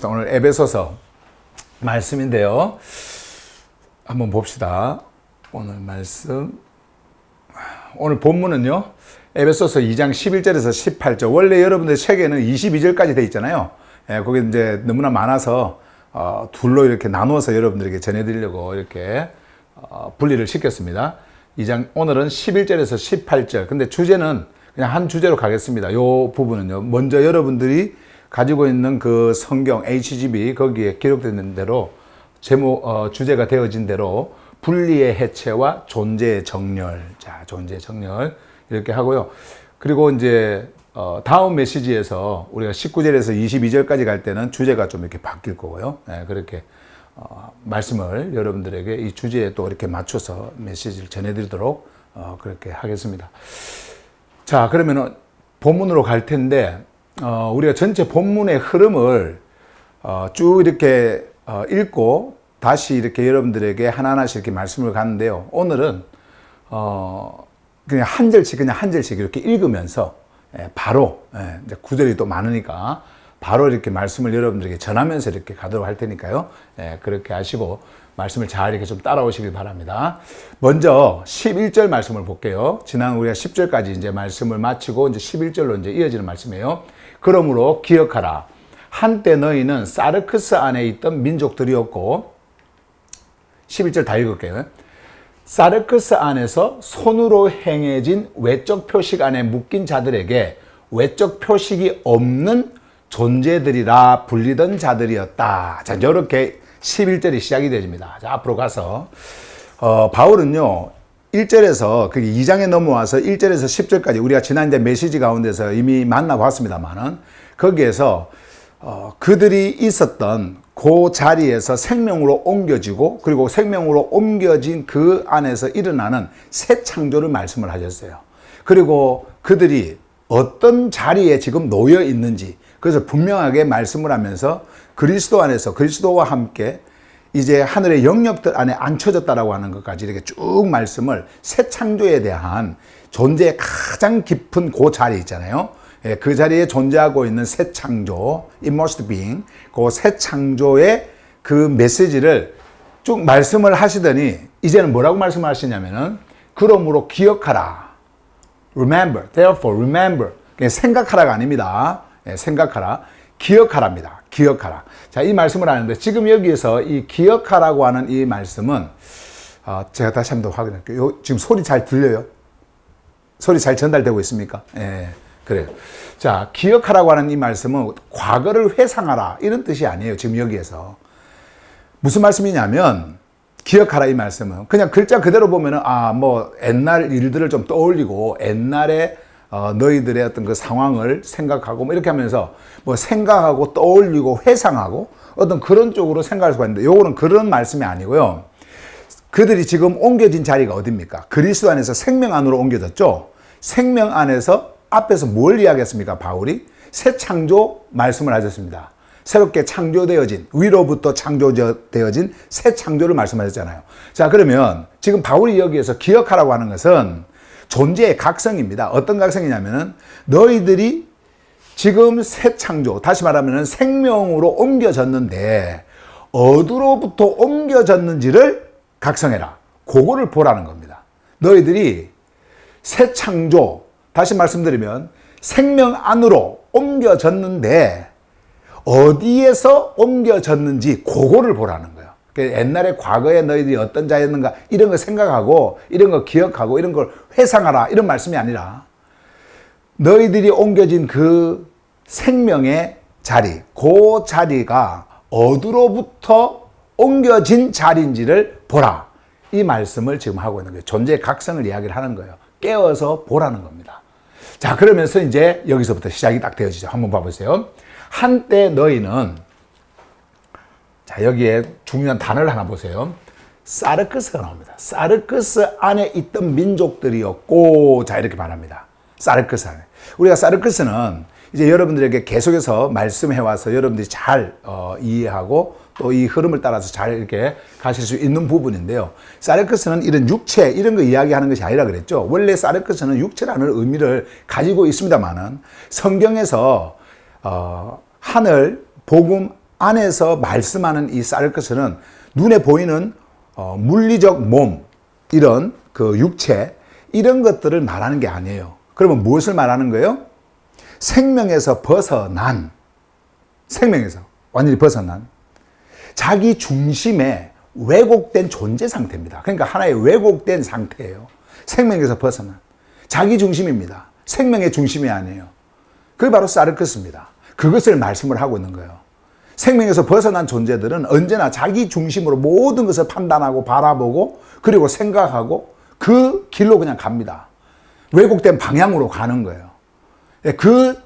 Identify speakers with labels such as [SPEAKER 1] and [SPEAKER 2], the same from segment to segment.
[SPEAKER 1] 봅시다. 오늘 에베소서 말씀인데요. 한번 봅시다. 오늘 말씀. 오늘 본문은요. 에베소서 2장 11절에서 18절. 원래 여러분들 책에는 22절까지 돼 있잖아요. 거기 이제 너무나 많아서 둘로 이렇게 나누어서 여러분들에게 전해드리려고 이렇게 분리를 시켰습니다. 2장 오늘은 11절에서 18절. 근데 주제는 그냥 한 주제로 가겠습니다. 요 부분은요. 먼저 여러분들이 가지고 있는 그 성경 HGB 거기에 기록된 대로 제목 주제가 되어진 대로 분리의 해체와 존재의 정렬. 자, 존재의 정렬 이렇게 하고요. 그리고 이제 다음 메시지에서 우리가 19절에서 22절까지 갈 때는 주제가 좀 이렇게 바뀔 거고요. 네, 그렇게 말씀을 여러분들에게 이 주제에 또 이렇게 맞춰서 메시지를 전해드리도록 그렇게 하겠습니다. 자, 그러면은 본문으로 갈 텐데 우리가 전체 본문의 흐름을 쭉 이렇게 읽고 다시 이렇게 여러분들에게 하나하나씩 이렇게 말씀을 가는데요. 오늘은 그냥 한 절씩 이렇게 읽으면서 바로 이제 구절이 또 많으니까 바로 이렇게 말씀을 여러분들에게 전하면서 이렇게 가도록 할 테니까요. 그렇게 하시고 말씀을 잘 이렇게 좀 따라오시길 바랍니다. 먼저 11절 말씀을 볼게요. 지난 우리가 10절까지 이제 말씀을 마치고 이제 11절로 이제 이어지는 말씀이에요. 그러므로 기억하라. 한때 너희는 사르크스 안에 있던 민족들이었고 11절 다 읽을게요. 사르크스 안에서 손으로 행해진 외적 표식 안에 묶인 자들에게 외적 표식이 없는 존재들이라 불리던 자들이었다. 자, 이렇게 11절이 시작이 됩니다. 자, 앞으로 가서 바울은요 1절에서 2장에 넘어와서 1절에서 10절까지 우리가 지난 이제 메시지 가운데서 이미 만나봤습니다만은 거기에서 그들이 있었던 그 자리에서 생명으로 옮겨지고 그리고 생명으로 옮겨진 그 안에서 일어나는 새 창조를 말씀을 하셨어요. 그리고 그들이 어떤 자리에 지금 놓여 있는지 그래서 분명하게 말씀을 하면서 그리스도 안에서 그리스도와 함께 이제 하늘의 영역들 안에 앉혀졌다라고 하는 것까지 이렇게 쭉 말씀을 새 창조에 대한 존재의 가장 깊은 그 자리 있잖아요. 그 자리에 존재하고 있는 새 창조, immersed being, 그 새 창조의 그 메시지를 쭉 말씀을 하시더니 이제는 뭐라고 말씀을 하시냐면은 그러므로 기억하라. Remember, therefore remember. 생각하라가 아닙니다. 생각하라. 기억하랍니다. 기억하라. 자, 이 말씀을 하는데 지금 여기에서 이 기억하라고 하는 이 말씀은 제가 다시 한번 확인할게요. 지금 소리 잘 들려요? 소리 잘 전달되고 있습니까? 예, 그래요. 자, 기억하라고 하는 이 말씀은 과거를 회상하라 이런 뜻이 아니에요. 지금 여기에서 무슨 말씀이냐면 기억하라 이 말씀은 그냥 글자 그대로 보면은 뭐 옛날 일들을 좀 떠올리고 옛날에 너희들의 어떤 그 상황을 생각하고 뭐 이렇게 하면서 뭐 생각하고 떠올리고 회상하고 어떤 그런 쪽으로 생각할 수가 있는데 요거는 그런 말씀이 아니고요. 그들이 지금 옮겨진 자리가 어디입니까? 그리스도 안에서 생명 안으로 옮겨졌죠. 생명 안에서 앞에서 뭘 이야기했습니까? 바울이 새 창조 말씀을 하셨습니다. 새롭게 창조되어진 위로부터 창조되어진 새 창조를 말씀하셨잖아요. 자, 그러면 지금 바울이 여기에서 기억하라고 하는 것은 존재의 각성입니다. 어떤 각성이냐면은 너희들이 지금 새 창조, 다시 말하면은 생명으로 옮겨졌는데 어디로부터 옮겨졌는지를 각성해라. 그거를 보라는 겁니다. 너희들이 새 창조, 다시 말씀드리면 생명 안으로 옮겨졌는데 어디에서 옮겨졌는지 그거를 보라는 거예요. 옛날에 과거에 너희들이 어떤 자였는가 이런 걸 생각하고 이런 걸 기억하고 이런 걸 회상하라 이런 말씀이 아니라 너희들이 옮겨진 그 생명의 자리, 그 자리가 어디로부터 옮겨진 자리인지를 보라. 이 말씀을 지금 하고 있는 거예요. 존재의 각성을 이야기를 하는 거예요. 깨어서 보라는 겁니다. 자, 그러면서 이제 여기서부터 시작이 딱 되어지죠. 한번 봐보세요. 한때 너희는, 자, 여기에 중요한 단어를 하나 보세요. 사르크스가 나옵니다. 사르크스 안에 있던 민족들이었고, 자, 이렇게 말합니다. 사르크스 안에. 우리가 사르크스는 이제 여러분들에게 계속해서 말씀해와서 여러분들이 잘 이해하고 또 이 흐름을 따라서 잘 이렇게 가실 수 있는 부분인데요. 사르크스는 이런 육체, 이런 거 이야기하는 것이 아니라 그랬죠. 원래 사르크스는 육체라는 의미를 가지고 있습니다만은 성경에서 하늘, 복음 안에서 말씀하는 이 사르크스는 눈에 보이는 물리적 몸, 이런 그 육체, 이런 것들을 말하는 게 아니에요. 그러면 무엇을 말하는 거예요? 생명에서 벗어난, 생명에서 완전히 벗어난 자기 중심의 왜곡된 존재 상태입니다. 그러니까 하나의 왜곡된 상태예요. 생명에서 벗어난 자기 중심입니다. 생명의 중심이 아니에요. 그게 바로 사르크스입니다. 그것을 말씀을 하고 있는 거예요. 생명에서 벗어난 존재들은 언제나 자기 중심으로 모든 것을 판단하고 바라보고 그리고 생각하고 그 길로 그냥 갑니다. 왜곡된 방향으로 가는 거예요. 그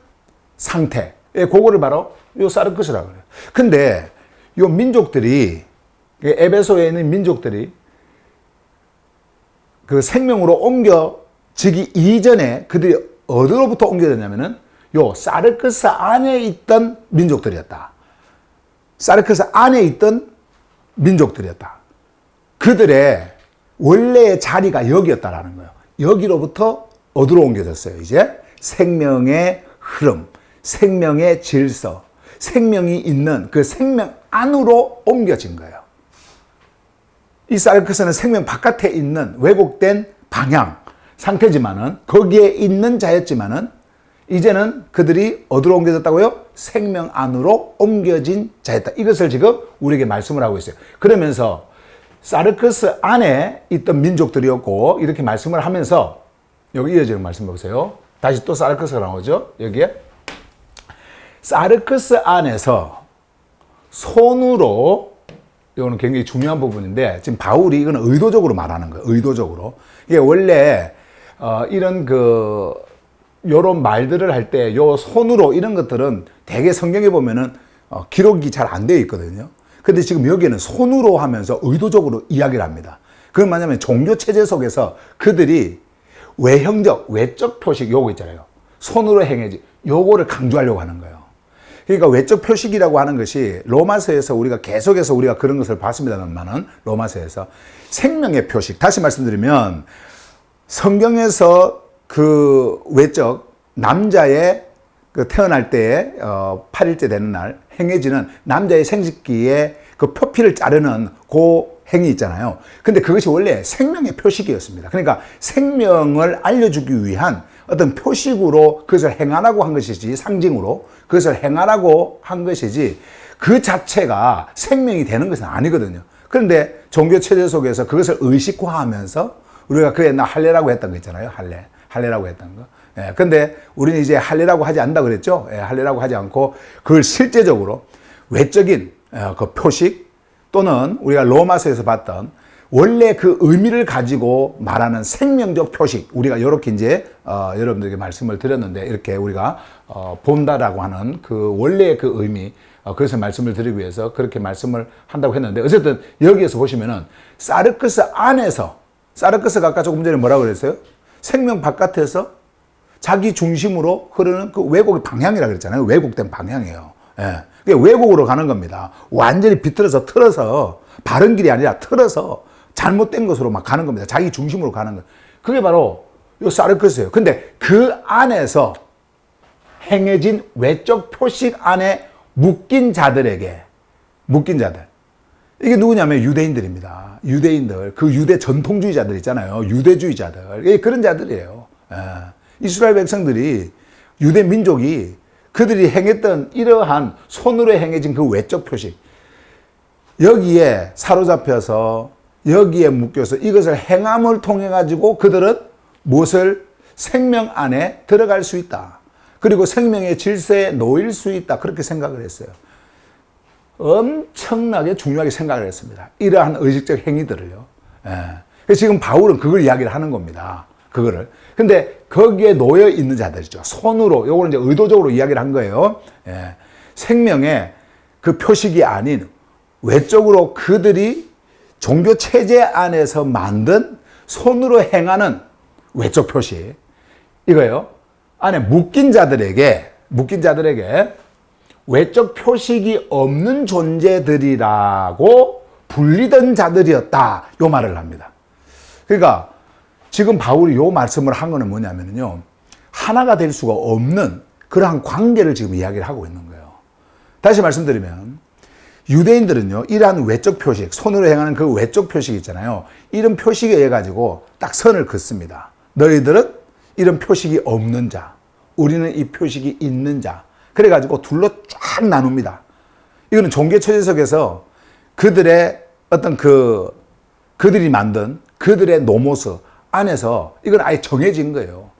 [SPEAKER 1] 상태, 그거를 바로 요 사르크스라고 그래요. 근데 요 민족들이, 에베소에 있는 민족들이 그 생명으로 옮겨지기 이전에 그들이 어디로부터 옮겨졌냐면은 요 사르크스 안에 있던 민족들이었다. 사르크스 안에 있던 민족들이었다. 그들의 원래의 자리가 여기였다라는 거예요. 여기로부터 어디로 옮겨졌어요? 이제 생명의 흐름, 생명의 질서, 생명이 있는 그 생명 안으로 옮겨진 거예요. 이 사르크스는 생명 바깥에 있는 왜곡된 방향 상태지만은, 거기에 있는 자였지만은 이제는 그들이 어디로 옮겨졌다고요? 생명 안으로 옮겨진 자였다. 이것을 지금 우리에게 말씀을 하고 있어요. 그러면서 사르크스 안에 있던 민족들이었고, 이렇게 말씀을 하면서 여기 이어지는 말씀 보세요. 다시 또 사르크스가 나오죠. 여기에 사르크스 안에서 손으로, 이거는 굉장히 중요한 부분인데 지금 바울이 이거는 의도적으로 말하는 거예요. 의도적으로. 이게 원래 이런 요런 말들을 할 때 요 손으로 이런 것들은 대개 성경에 보면은 기록이 잘 안 되어 있거든요. 근데 지금 여기에는 손으로 하면서 의도적으로 이야기를 합니다. 그건 뭐냐면 종교 체제 속에서 그들이 외형적, 외적 표식 요거 있잖아요. 손으로 행해지, 요거를 강조하려고 하는 거예요. 그러니까 외적 표식이라고 하는 것이 로마서에서 우리가 계속해서 우리가 그런 것을 봤습니다만은, 로마서에서 생명의 표식, 다시 말씀드리면 성경에서 그 외적 남자의 그 태어날 때에 8일째 되는 날 행해지는 남자의 생식기에 그 표피를 자르는 그 행위 있잖아요. 근데 그것이 원래 생명의 표식이었습니다. 그러니까 생명을 알려주기 위한 어떤 표식으로 그것을 행하라고 한 것이지, 상징으로 그것을 행하라고 한 것이지 그 자체가 생명이 되는 것은 아니거든요. 그런데 종교 체제 속에서 그것을 의식화하면서 우리가 그 옛날 할례라고 했던 거 있잖아요. 할례라고 했던 거. 예, 근데 우리는 이제 할례라고 하지 않는다 그랬죠. 예, 할례라고 하지 않고 그걸 실제적으로 외적인 그 표식, 또는 우리가 로마서에서 봤던 원래 그 의미를 가지고 말하는 생명적 표식, 우리가 이렇게 이제 여러분들에게 말씀을 드렸는데, 이렇게 우리가 본다라고 하는 그 원래의 그 의미, 그래서 말씀을 드리기 위해서 그렇게 말씀을 한다고 했는데, 어쨌든 여기에서 보시면은 사르크스 안에서, 사르크스가 아까 조금 전에 뭐라고 그랬어요? 생명 바깥에서 자기 중심으로 흐르는 그 왜곡의 방향이라고 그랬잖아요. 왜곡된 방향이에요. 예. 그게 왜곡으로 가는 겁니다. 완전히 비틀어서 틀어서, 바른 길이 아니라 틀어서 잘못된 것으로 막 가는 겁니다. 자기 중심으로 가는 거예요. 그게 바로 요 사르크스예요. 근데 그 안에서 행해진 외적 표식 안에 묶인 자들에게, 묶인 자들, 이게 누구냐면 유대인들입니다. 유대인들, 그 유대 전통주의자들 있잖아요. 유대주의자들, 그런 자들이에요. 예. 이스라엘 백성들이, 유대 민족이 그들이 행했던 이러한 손으로 행해진 그 외적 표식, 여기에 사로잡혀서 여기에 묶여서 이것을 행함을 통해 가지고 그들은 무엇을, 생명 안에 들어갈 수 있다. 그리고 생명의 질서에 놓일 수 있다. 그렇게 생각을 했어요. 엄청나게 중요하게 생각을 했습니다. 이러한 의식적 행위들을요. 예. 지금 바울은 그걸 이야기를 하는 겁니다. 그거를. 근데 거기에 놓여 있는 자들이죠. 손으로, 요거는 이제 의도적으로 이야기를 한 거예요. 예. 생명의 그 표식이 아닌 외적으로 그들이 종교 체제 안에서 만든 손으로 행하는 외적 표식, 이거예요. 안에 묶인 자들에게 외적 표식이 없는 존재들이라고 불리던 자들이었다. 요 말을 합니다. 그러니까 지금 바울이 요 말씀을 한 거는 뭐냐면요, 하나가 될 수가 없는 그러한 관계를 지금 이야기를 하고 있는 거예요. 다시 말씀드리면 유대인들은요, 이러한 외적 표식, 손으로 행하는 그 외적 표식 있잖아요. 이런 표식에 의해 가지고 딱 선을 긋습니다. 너희들은 이런 표식이 없는 자, 우리는 이 표식이 있는 자. 그래가지고 둘로 쫙 나눕니다. 이거는 종교체제석에서 그들의 어떤 그들이 만든 그들의 노모스 안에서 이건 아예 정해진 거예요.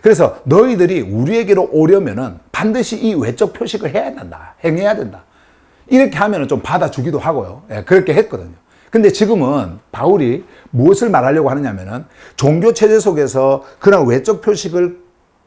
[SPEAKER 1] 그래서 너희들이 우리에게로 오려면은 반드시 이 외적 표식을 해야 된다. 행해야 된다. 이렇게 하면은 좀 받아주기도 하고요. 예, 그렇게 했거든요. 근데 지금은 바울이 무엇을 말하려고 하느냐면은 종교체제 속에서 그런 외적 표식을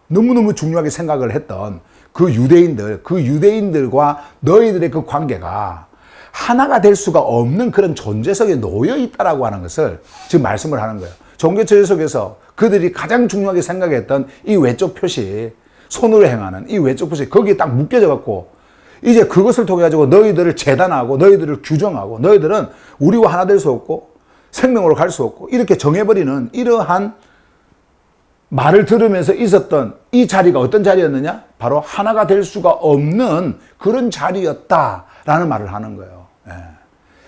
[SPEAKER 1] 너무너무 중요하게 생각을 했던 그 유대인들과 너희들의 그 관계가 하나가 될 수가 없는 그런 존재석에 놓여 있다라고 하는 것을 지금 말씀을 하는 거예요. 종교체제 속에서 그들이 가장 중요하게 생각했던 이 외적 표시, 손으로 행하는 이 외적 표시, 거기에 딱 묶여져 갖고 이제 그것을 통해 가지고 너희들을 재단하고 너희들을 규정하고 너희들은 우리와 하나 될 수 없고 생명으로 갈 수 없고 이렇게 정해버리는 이러한 말을 들으면서 있었던 이 자리가 어떤 자리였느냐? 바로 하나가 될 수가 없는 그런 자리였다라는 말을 하는 거예요. 예.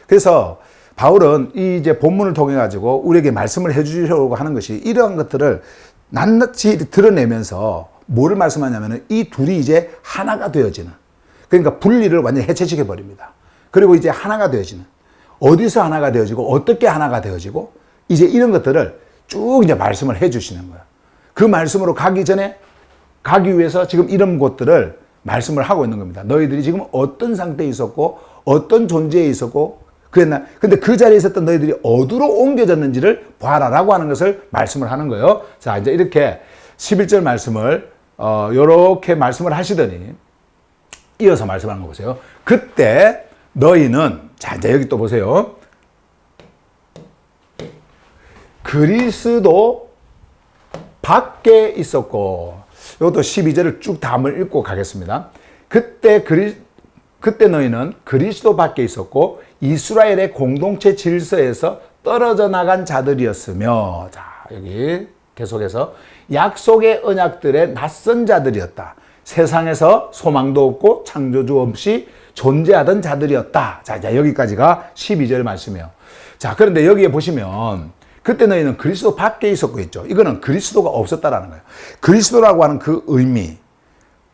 [SPEAKER 1] 그래서 바울은 이 이제 본문을 통해 가지고 우리에게 말씀을 해주려고 하는 것이 이러한 것들을 낱낱이 드러내면서 뭐를 말씀하냐면은 이 둘이 이제 하나가 되어지는, 그러니까 분리를 완전히 해체시켜 버립니다. 그리고 이제 하나가 되어지는, 어디서 하나가 되어지고 어떻게 하나가 되어지고 이제 이런 것들을 쭉 이제 말씀을 해 주시는 거예요. 그 말씀으로 가기 위해서 지금 이런 것들을 말씀을 하고 있는 겁니다. 너희들이 지금 어떤 상태에 있었고 어떤 존재에 있었고 그랬나? 근데 그 자리에 있었던 너희들이 어디로 옮겨졌는지를 봐라라고 하는 것을 말씀을 하는 거예요. 자, 이제 이렇게 11절 말씀을 요렇게 말씀을 하시더니 이어서 말씀하는 거 보세요. 그때 너희는, 자, 이제 여기 또 보세요. 그리스도 밖에 있었고, 이것도 12절을 쭉 다 한번 읽고 가겠습니다. 그때 너희는 그리스도 밖에 있었고 이스라엘의 공동체 질서에서 떨어져 나간 자들이었으며, 자, 여기 계속해서 약속의 언약들의 낯선 자들이었다. 세상에서 소망도 없고 창조주 없이 존재하던 자들이었다. 자, 여기까지가 12절 말씀이에요. 자, 그런데 여기에 보시면 그때 너희는 그리스도 밖에 있었고 있죠. 이거는 그리스도가 없었다라는 거예요. 그리스도라고 하는 그 의미,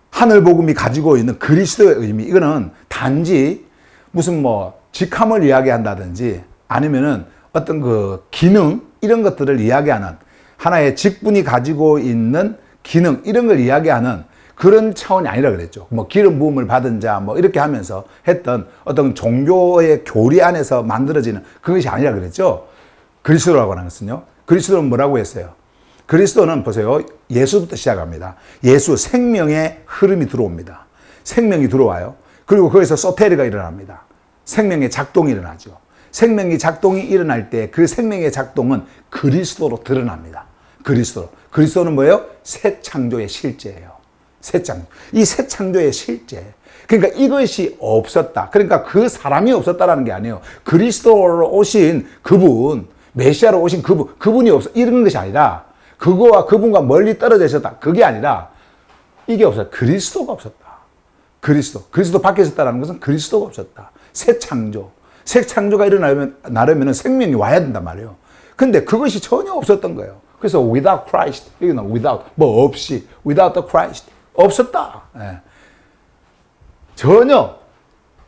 [SPEAKER 1] 하늘 복음이 가지고 있는 그리스도의 의미, 이거는 단지 무슨 뭐 직함을 이야기한다든지 아니면은 어떤 그 기능, 이런 것들을 이야기하는, 하나의 직분이 가지고 있는 기능, 이런 걸 이야기하는 그런 차원이 아니라 그랬죠. 뭐 기름 부음을 받은 자, 뭐 이렇게 하면서 했던 어떤 종교의 교리 안에서 만들어지는 그것이 아니라 그랬죠. 그리스도라고 하는 것은요. 그리스도는 뭐라고 했어요? 그리스도는 보세요. 예수부터 시작합니다. 예수, 생명의 흐름이 들어옵니다. 생명이 들어와요. 그리고 거기서 소테리가 일어납니다. 생명의 작동이 일어나죠. 생명의 작동이 일어날 때 그 생명의 작동은 그리스도로 드러납니다. 그리스도는 뭐예요? 새 창조의 실제예요. 새 창조. 이 새 창조의 실제. 그러니까 이것이 없었다. 그러니까 그 사람이 없었다라는 게 아니에요. 그리스도로 오신 그분, 메시아로 오신 그분이 없어. 이런 것이 아니라 그거와 그분과 멀리 떨어져 있었다. 그게 아니라 이게 없었다. 그리스도가 없었다. 그리스도 밖에 있었다는 것은 그리스도가 없었다. 새 창조가 일어나려면 생명이 와야 된단 말이에요. 근데 그것이 전혀 없었던 거예요. 그래서 without Christ, 여기는 without, 뭐 없이, without the Christ, 없었다. 예. 전혀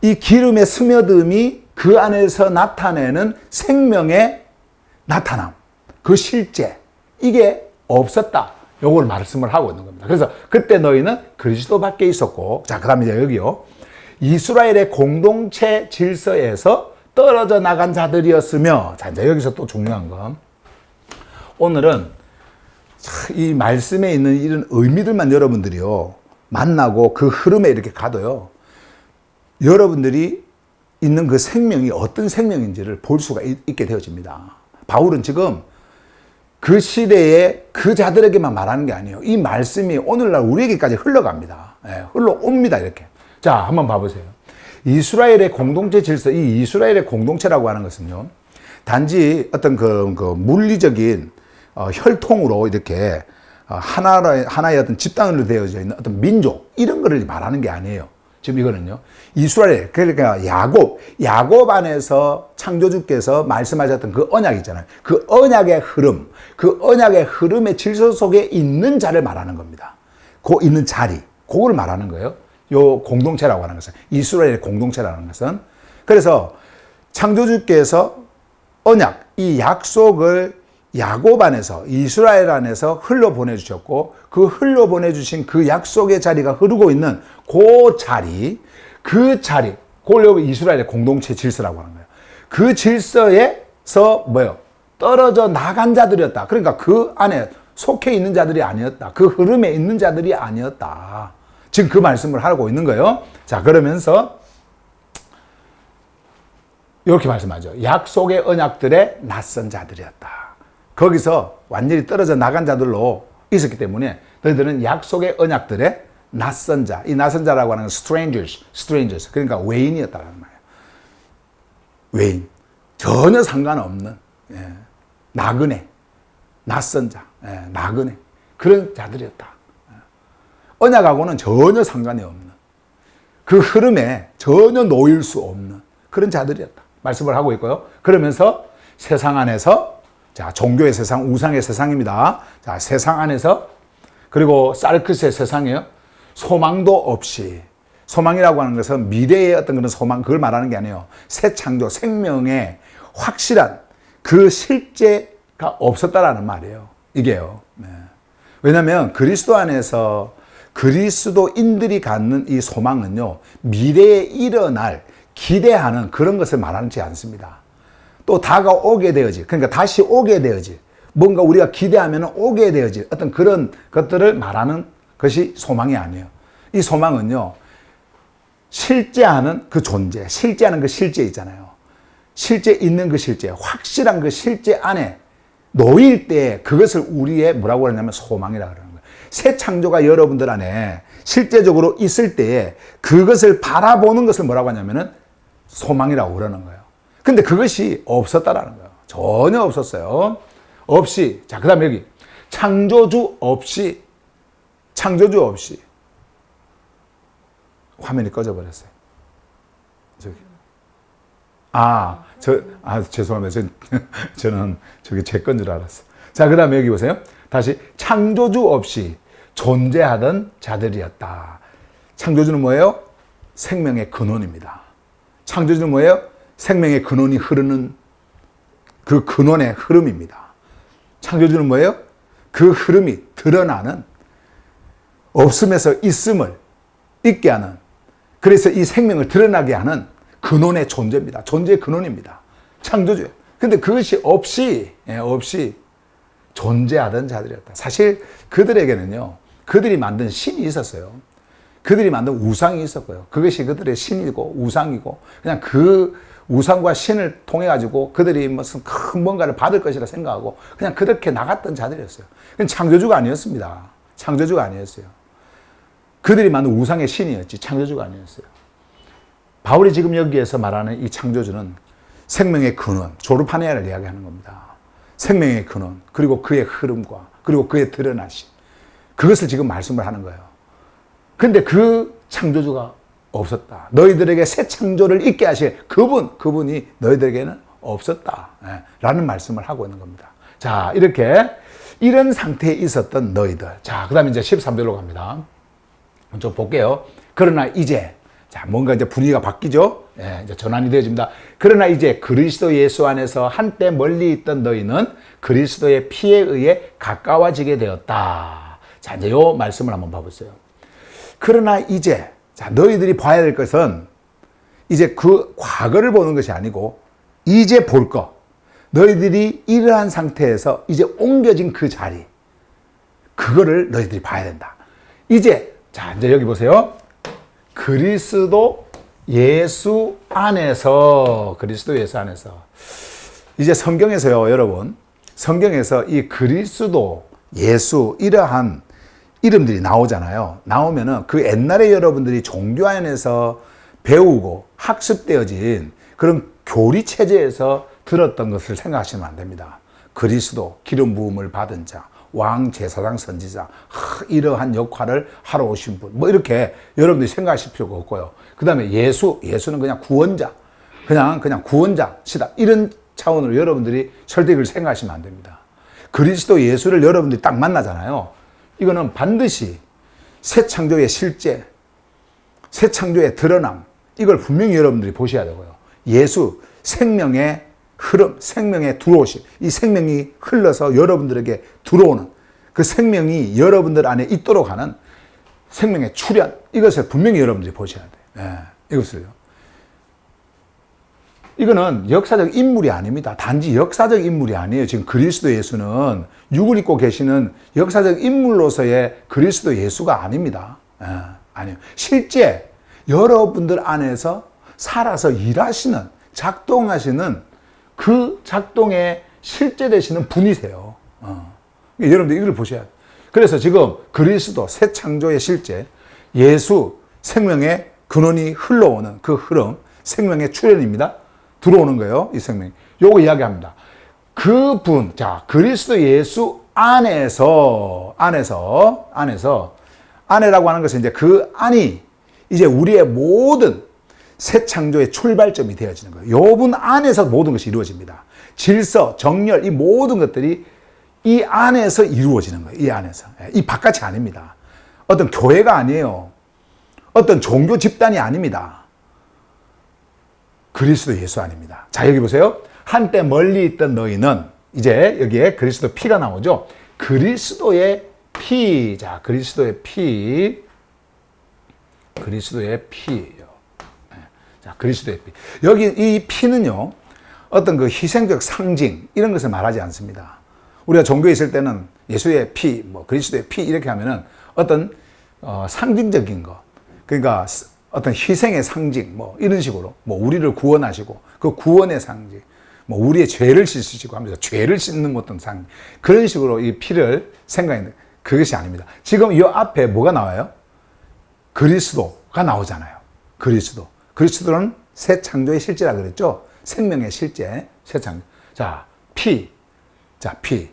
[SPEAKER 1] 이 기름의 스며듦이 그 안에서 나타내는 생명의 나타남, 그 실제, 이게 없었다. 요걸 말씀을 하고 있는 겁니다. 그래서 그때 너희는 그리스도 밖에 있었고, 자, 그 다음에 이제 여기요. 이스라엘의 공동체 질서에서 떨어져 나간 자들이었으며, 자, 이제 여기서 또 중요한 건, 오늘은 이 말씀에 있는 이런 의미들만 여러분들이요, 만나고 그 흐름에 이렇게 가도요, 여러분들이 있는 그 생명이 어떤 생명인지를 볼 수가 있게 되어집니다. 바울은 지금 그 시대에 그 자들에게만 말하는 게 아니에요. 이 말씀이 오늘날 우리에게까지 흘러갑니다. 예, 흘러옵니다, 이렇게. 자, 한번 봐보세요. 이스라엘의 공동체 질서, 이 이스라엘의 공동체라고 하는 것은요, 단지 어떤 그 물리적인 혈통으로 이렇게 하나의 어떤 집단으로 되어져 있는 어떤 민족, 이런 거를 말하는 게 아니에요. 지금 이거는요. 이스라엘, 그러니까 야곱 안에서 창조주께서 말씀하셨던 그 언약 있잖아요. 그 언약의 흐름, 그 언약의 흐름의 질서 속에 있는 자를 말하는 겁니다. 그 있는 자리, 그걸 말하는 거예요. 요 공동체라고 하는 것은. 이스라엘의 공동체라는 것은. 그래서 창조주께서 언약, 이 약속을 야곱 안에서, 이스라엘 안에서 흘러보내주셨고, 그 흘러보내주신 그 약속의 자리가 흐르고 있는 그 자리, 그걸 이스라엘의 공동체 질서라고 하는 거예요. 그 질서에서 떨어져 나간 자들이었다. 그러니까 그 안에 속해 있는 자들이 아니었다. 그 흐름에 있는 자들이 아니었다. 지금 그 말씀을 하고 있는 거예요. 자, 그러면서 이렇게 말씀하죠. 약속의 언약들의 낯선 자들이었다. 거기서 완전히 떨어져 나간 자들로 있었기 때문에 너희들은 약속의 언약들의 낯선 자, 이 낯선 자라고 하는 건 strangers, 그러니까 외인이었다는 말이에요. 외인. 전혀 상관없는, 나그네, 낯선 자, 나그네. 그런 자들이었다. 언약하고는 전혀 상관이 없는, 그 흐름에 전혀 놓일 수 없는 그런 자들이었다. 말씀을 하고 있고요. 그러면서 세상 안에서, 자, 종교의 세상, 우상의 세상입니다. 자, 세상 안에서, 그리고 살크스의 세상이에요. 소망도 없이, 소망이라고 하는 것은 미래의 어떤 그런 소망, 그걸 말하는 게 아니에요. 새 창조, 생명의 확실한 그 실제가 없었다라는 말이에요. 이게요. 왜냐하면 그리스도 안에서 그리스도인들이 갖는 이 소망은요, 미래에 일어날 기대하는 그런 것을 말하지 않습니다. 또 다가오게 되어질, 그러니까 다시 오게 되어질, 뭔가 우리가 기대하면 오게 되어질 어떤 그런 것들을 말하는 것이 소망이 아니에요. 이 소망은요, 실제하는 그 존재, 실제하는 그 실제 있잖아요. 실제 있는 그 실제, 확실한 그 실제 안에 놓일 때 그것을 우리의 뭐라고 그러냐면 소망이라고 그러는 거예요. 새 창조가 여러분들 안에 실제적으로 있을 때에 그것을 바라보는 것을 뭐라고 하냐면은 소망이라고 그러는 거예요. 근데 그것이 없었다라는 거예요. 전혀 없었어요. 없이. 자, 그 다음에 여기. 창조주 없이. 화면이 꺼져버렸어요. 저기. 죄송합니다. 저는 저기 제 건 줄 알았어요. 자, 그 다음에 여기 보세요. 다시. 창조주 없이 존재하던 자들이었다. 창조주는 뭐예요? 생명의 근원입니다. 창조주는 뭐예요? 생명의 근원이 흐르는 그 근원의 흐름입니다. 창조주는 뭐예요? 그 흐름이 드러나는, 없음에서 있음을 있게 하는, 그래서 이 생명을 드러나게 하는 근원의 존재입니다. 존재의 근원입니다. 창조주예요. 근데 그것이 없이 존재하던 자들이었다. 사실 그들에게는요, 그들이 만든 신이 있었어요. 그들이 만든 우상이 있었고요. 그것이 그들의 신이고 우상이고, 그냥 그 우상과 신을 통해 가지고 그들이 무슨 큰 뭔가를 받을 것이라 생각하고 그냥 그렇게 나갔던 자들이었어요. 그건 창조주가 아니었습니다. 창조주가 아니었어요. 그들이 만든 우상의 신이었지 창조주가 아니었어요. 바울이 지금 여기에서 말하는 이 창조주는 생명의 근원, 조르파네아를 이야기하는 겁니다. 생명의 근원, 그리고 그의 흐름과 그리고 그의 드러나심, 그것을 지금 말씀을 하는 거예요. 근데 그 창조주가 없었다. 너희들에게 새 창조를 있게 하실 그분이 너희들에게는 없었다. 라는 말씀을 하고 있는 겁니다. 자, 이런 상태에 있었던 너희들. 자, 그 다음에 이제 13절로 갑니다. 좀 볼게요. 그러나 이제, 자, 뭔가 이제 분위기가 바뀌죠? 이제 전환이 되어집니다. 그러나 이제 그리스도 예수 안에서 한때 멀리 있던 너희는 그리스도의 피에 의해 가까워지게 되었다. 자, 이제 요 말씀을 한번 봐보세요. 그러나 이제, 자, 너희들이 봐야 될 것은 이제 그 과거를 보는 것이 아니고 이제 볼 것. 너희들이 이러한 상태에서 이제 옮겨진 그 자리. 그거를 너희들이 봐야 된다. 이제, 자, 이제 여기 보세요. 그리스도 예수 안에서. 이제 성경에서요, 여러분. 성경에서 이 그리스도, 예수, 이러한 이름들이 나오잖아요. 나오면은 그 옛날에 여러분들이 종교 안에서 배우고 학습되어진 그런 교리 체제에서 들었던 것을 생각하시면 안 됩니다. 그리스도, 기름 부음을 받은 자, 왕, 제사장, 선지자, 이러한 역할을 하러 오신 분, 뭐 이렇게 여러분들이 생각하실 필요가 없고요. 그 다음에 예수는 그냥 구원자, 그냥 구원자시다, 이런 차원으로 여러분들이 절대 그걸 생각하시면 안 됩니다. 그리스도 예수를 여러분들이 딱 만나잖아요. 이거는 반드시 새 창조의 실제, 새 창조의 드러남, 이걸 분명히 여러분들이 보셔야 되고요. 예수, 생명의 흐름, 생명의 들어오심, 이 생명이 흘러서 여러분들에게 들어오는 그 생명이 여러분들 안에 있도록 하는 생명의 출현, 이것을 분명히 여러분들이 보셔야 돼요. 이것을요. 이거는 역사적 인물이 아닙니다. 단지 역사적 인물이 아니에요. 지금 그리스도 예수는 육을 입고 계시는 역사적 인물로서의 그리스도 예수가 아닙니다. 아니요. 실제 여러분들 안에서 살아서 일하시는, 작동하시는 그 작동에 실제 되시는 분이세요. 여러분들 이걸 보셔야 돼요. 그래서 지금 그리스도 새 창조의 실제, 예수 생명의 근원이 흘러오는 그 흐름, 생명의 출현입니다. 들어오는 거예요. 이 생명이. 요거 이야기합니다. 그분, 자, 그리스도 예수 안에라고 하는 것은 이제 그 안이 이제 우리의 모든 새 창조의 출발점이 되어지는 거예요. 요분 안에서 모든 것이 이루어집니다. 질서, 정렬, 이 모든 것들이 이 안에서 이루어지는 거예요. 이 안에서. 이 바깥이 아닙니다. 어떤 교회가 아니에요. 어떤 종교 집단이 아닙니다. 그리스도 예수 아닙니다. 자, 여기 보세요. 한때 멀리 있던 너희는, 이제 여기에 그리스도 피가 나오죠. 그리스도의 피. 자, 그리스도의 피. 그리스도의 피예요. 자, 그리스도의 피. 여기 이 피는요, 어떤 그 희생적 상징, 이런 것을 말하지 않습니다. 우리가 종교에 있을 때는 예수의 피, 뭐 그리스도의 피 이렇게 하면은 어떤 상징적인 것, 그러니까 어떤 희생의 상징, 뭐 이런 식으로, 뭐 우리를 구원하시고 그 구원의 상징, 뭐 우리의 죄를 씻으시고 하면서 죄를 씻는 어떤 상징, 그런 식으로 이 피를 생각했는데 그것이 아닙니다. 지금 이 앞에 뭐가 나와요? 그리스도가 나오잖아요. 그리스도는 새 창조의 실제라 그랬죠. 생명의 실제, 새 창조. 자, 피. 자, 피.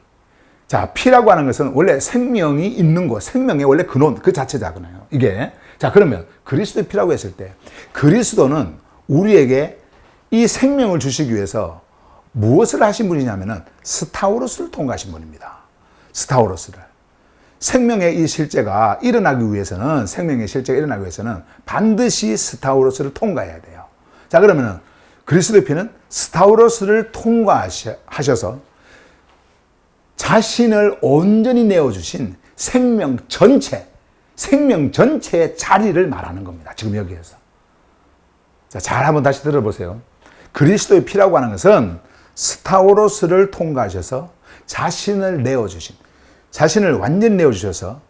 [SPEAKER 1] 자, 피라고 하는 것은 원래 생명이 있는 것, 생명의 원래 근원, 그 자체잖아요. 이게. 자, 그러면 그리스도의 피라고 했을 때, 그리스도는 우리에게 이 생명을 주시기 위해서 무엇을 하신 분이냐면은 스타우로스를 통과하신 분입니다. 스타우로스를. 생명의 이 실제가 일어나기 위해서는, 생명의 실제가 일어나기 위해서는 반드시 스타우로스를 통과해야 돼요. 자, 그러면은 그리스도의 피는 스타우로스를 통과하셔서 자신을 온전히 내어주신 생명 전체의 자리를 말하는 겁니다. 지금 여기에서. 자, 잘 한번 다시 들어보세요. 그리스도의 피라고 하는 것은 스타우로스를 통과하셔서 자신을 내어주신, 자신을 완전히 내어주셔서,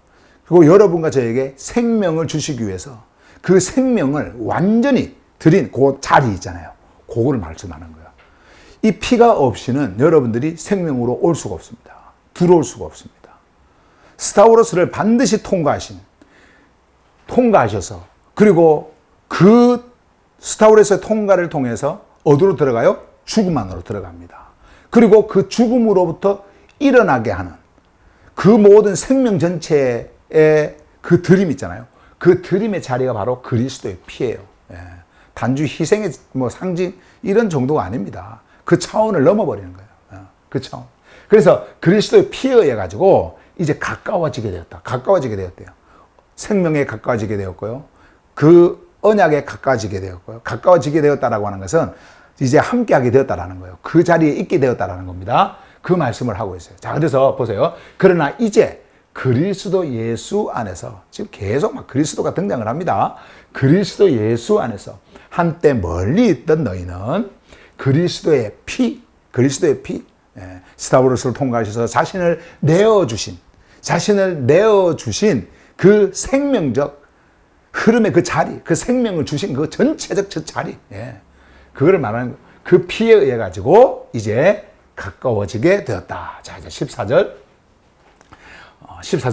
[SPEAKER 1] 그리고 여러분과 저에게 생명을 주시기 위해서 그 생명을 완전히 드린 그 자리 있잖아요. 그거를 말씀하는 거예요. 이 피가 없이는 여러분들이 생명으로 올 수가 없습니다. 들어올 수가 없습니다. 스타우로스를 반드시 통과하셔서, 그리고 그 스타우로스의 통과를 통해서 어디로 들어가요? 죽음 안으로 들어갑니다. 그리고 그 죽음으로부터 일어나게 하는 그 모든 생명 전체의 그 드림 있잖아요. 그 드림의 자리가 바로 그리스도의 피예요. 단지 희생의 뭐 상징 이런 정도가 아닙니다. 그 차원을 넘어버리는 거예요. 그 차원. 그래서 그리스도의 피에 의해 가지고 이제 가까워지게 되었대요. 생명에 가까워지게 되었고요. 그 언약에 가까워지게 되었고요. 가까워지게 되었다라고 하는 것은 이제 함께하게 되었다라는 거예요. 그 자리에 있게 되었다라는 겁니다. 그 말씀을 하고 있어요. 자, 그래서 보세요. 그러나 이제 그리스도 예수 안에서, 지금 계속 막 그리스도가 등장을 합니다. 그리스도 예수 안에서 한때 멀리 있던 너희는 그리스도의 피, 스타우로스를 통과하셔서 자신을 내어주신 그 생명적 흐름의 그 자리, 그 생명을 주신 그 전체적 저 자리, 그거를 말하는 거예요. 그 피에 의해 가지고 이제 가까워지게 되었다. 자, 이제 14절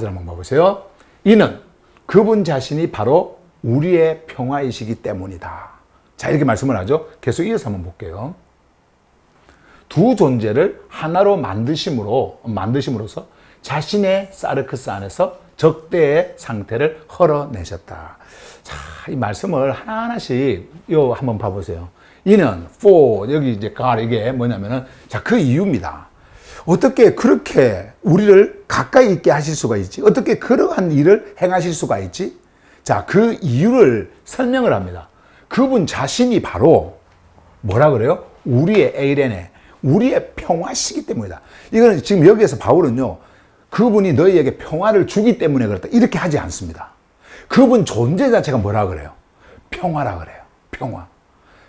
[SPEAKER 1] 한번 봐보세요. 이는 그분 자신이 바로 우리의 평화이시기 때문이다. 자, 이렇게 말씀을 하죠. 계속 이어서 한번 볼게요. 두 존재를 하나로 만드심으로써 자신의 사르크스 안에서 적대의 상태를 헐어내셨다. 자, 이 말씀을 하나하나씩 요 한번 봐보세요. 이는 for 여기 이제 God 이게 뭐냐면은 자, 그 이유입니다. 어떻게 그렇게 우리를 가까이 있게 하실 수가 있지? 어떻게 그러한 일을 행하실 수가 있지? 자, 그 이유를 설명을 합니다. 그분 자신이 바로 뭐라 그래요? 우리의 에이레네, 우리의 평화시기 때문이다. 이거는 지금 여기에서 바울은요, 그분이 너희에게 평화를 주기 때문에 그렇다. 이렇게 하지 않습니다. 그분 존재 자체가 뭐라 그래요? 평화라 그래요. 평화.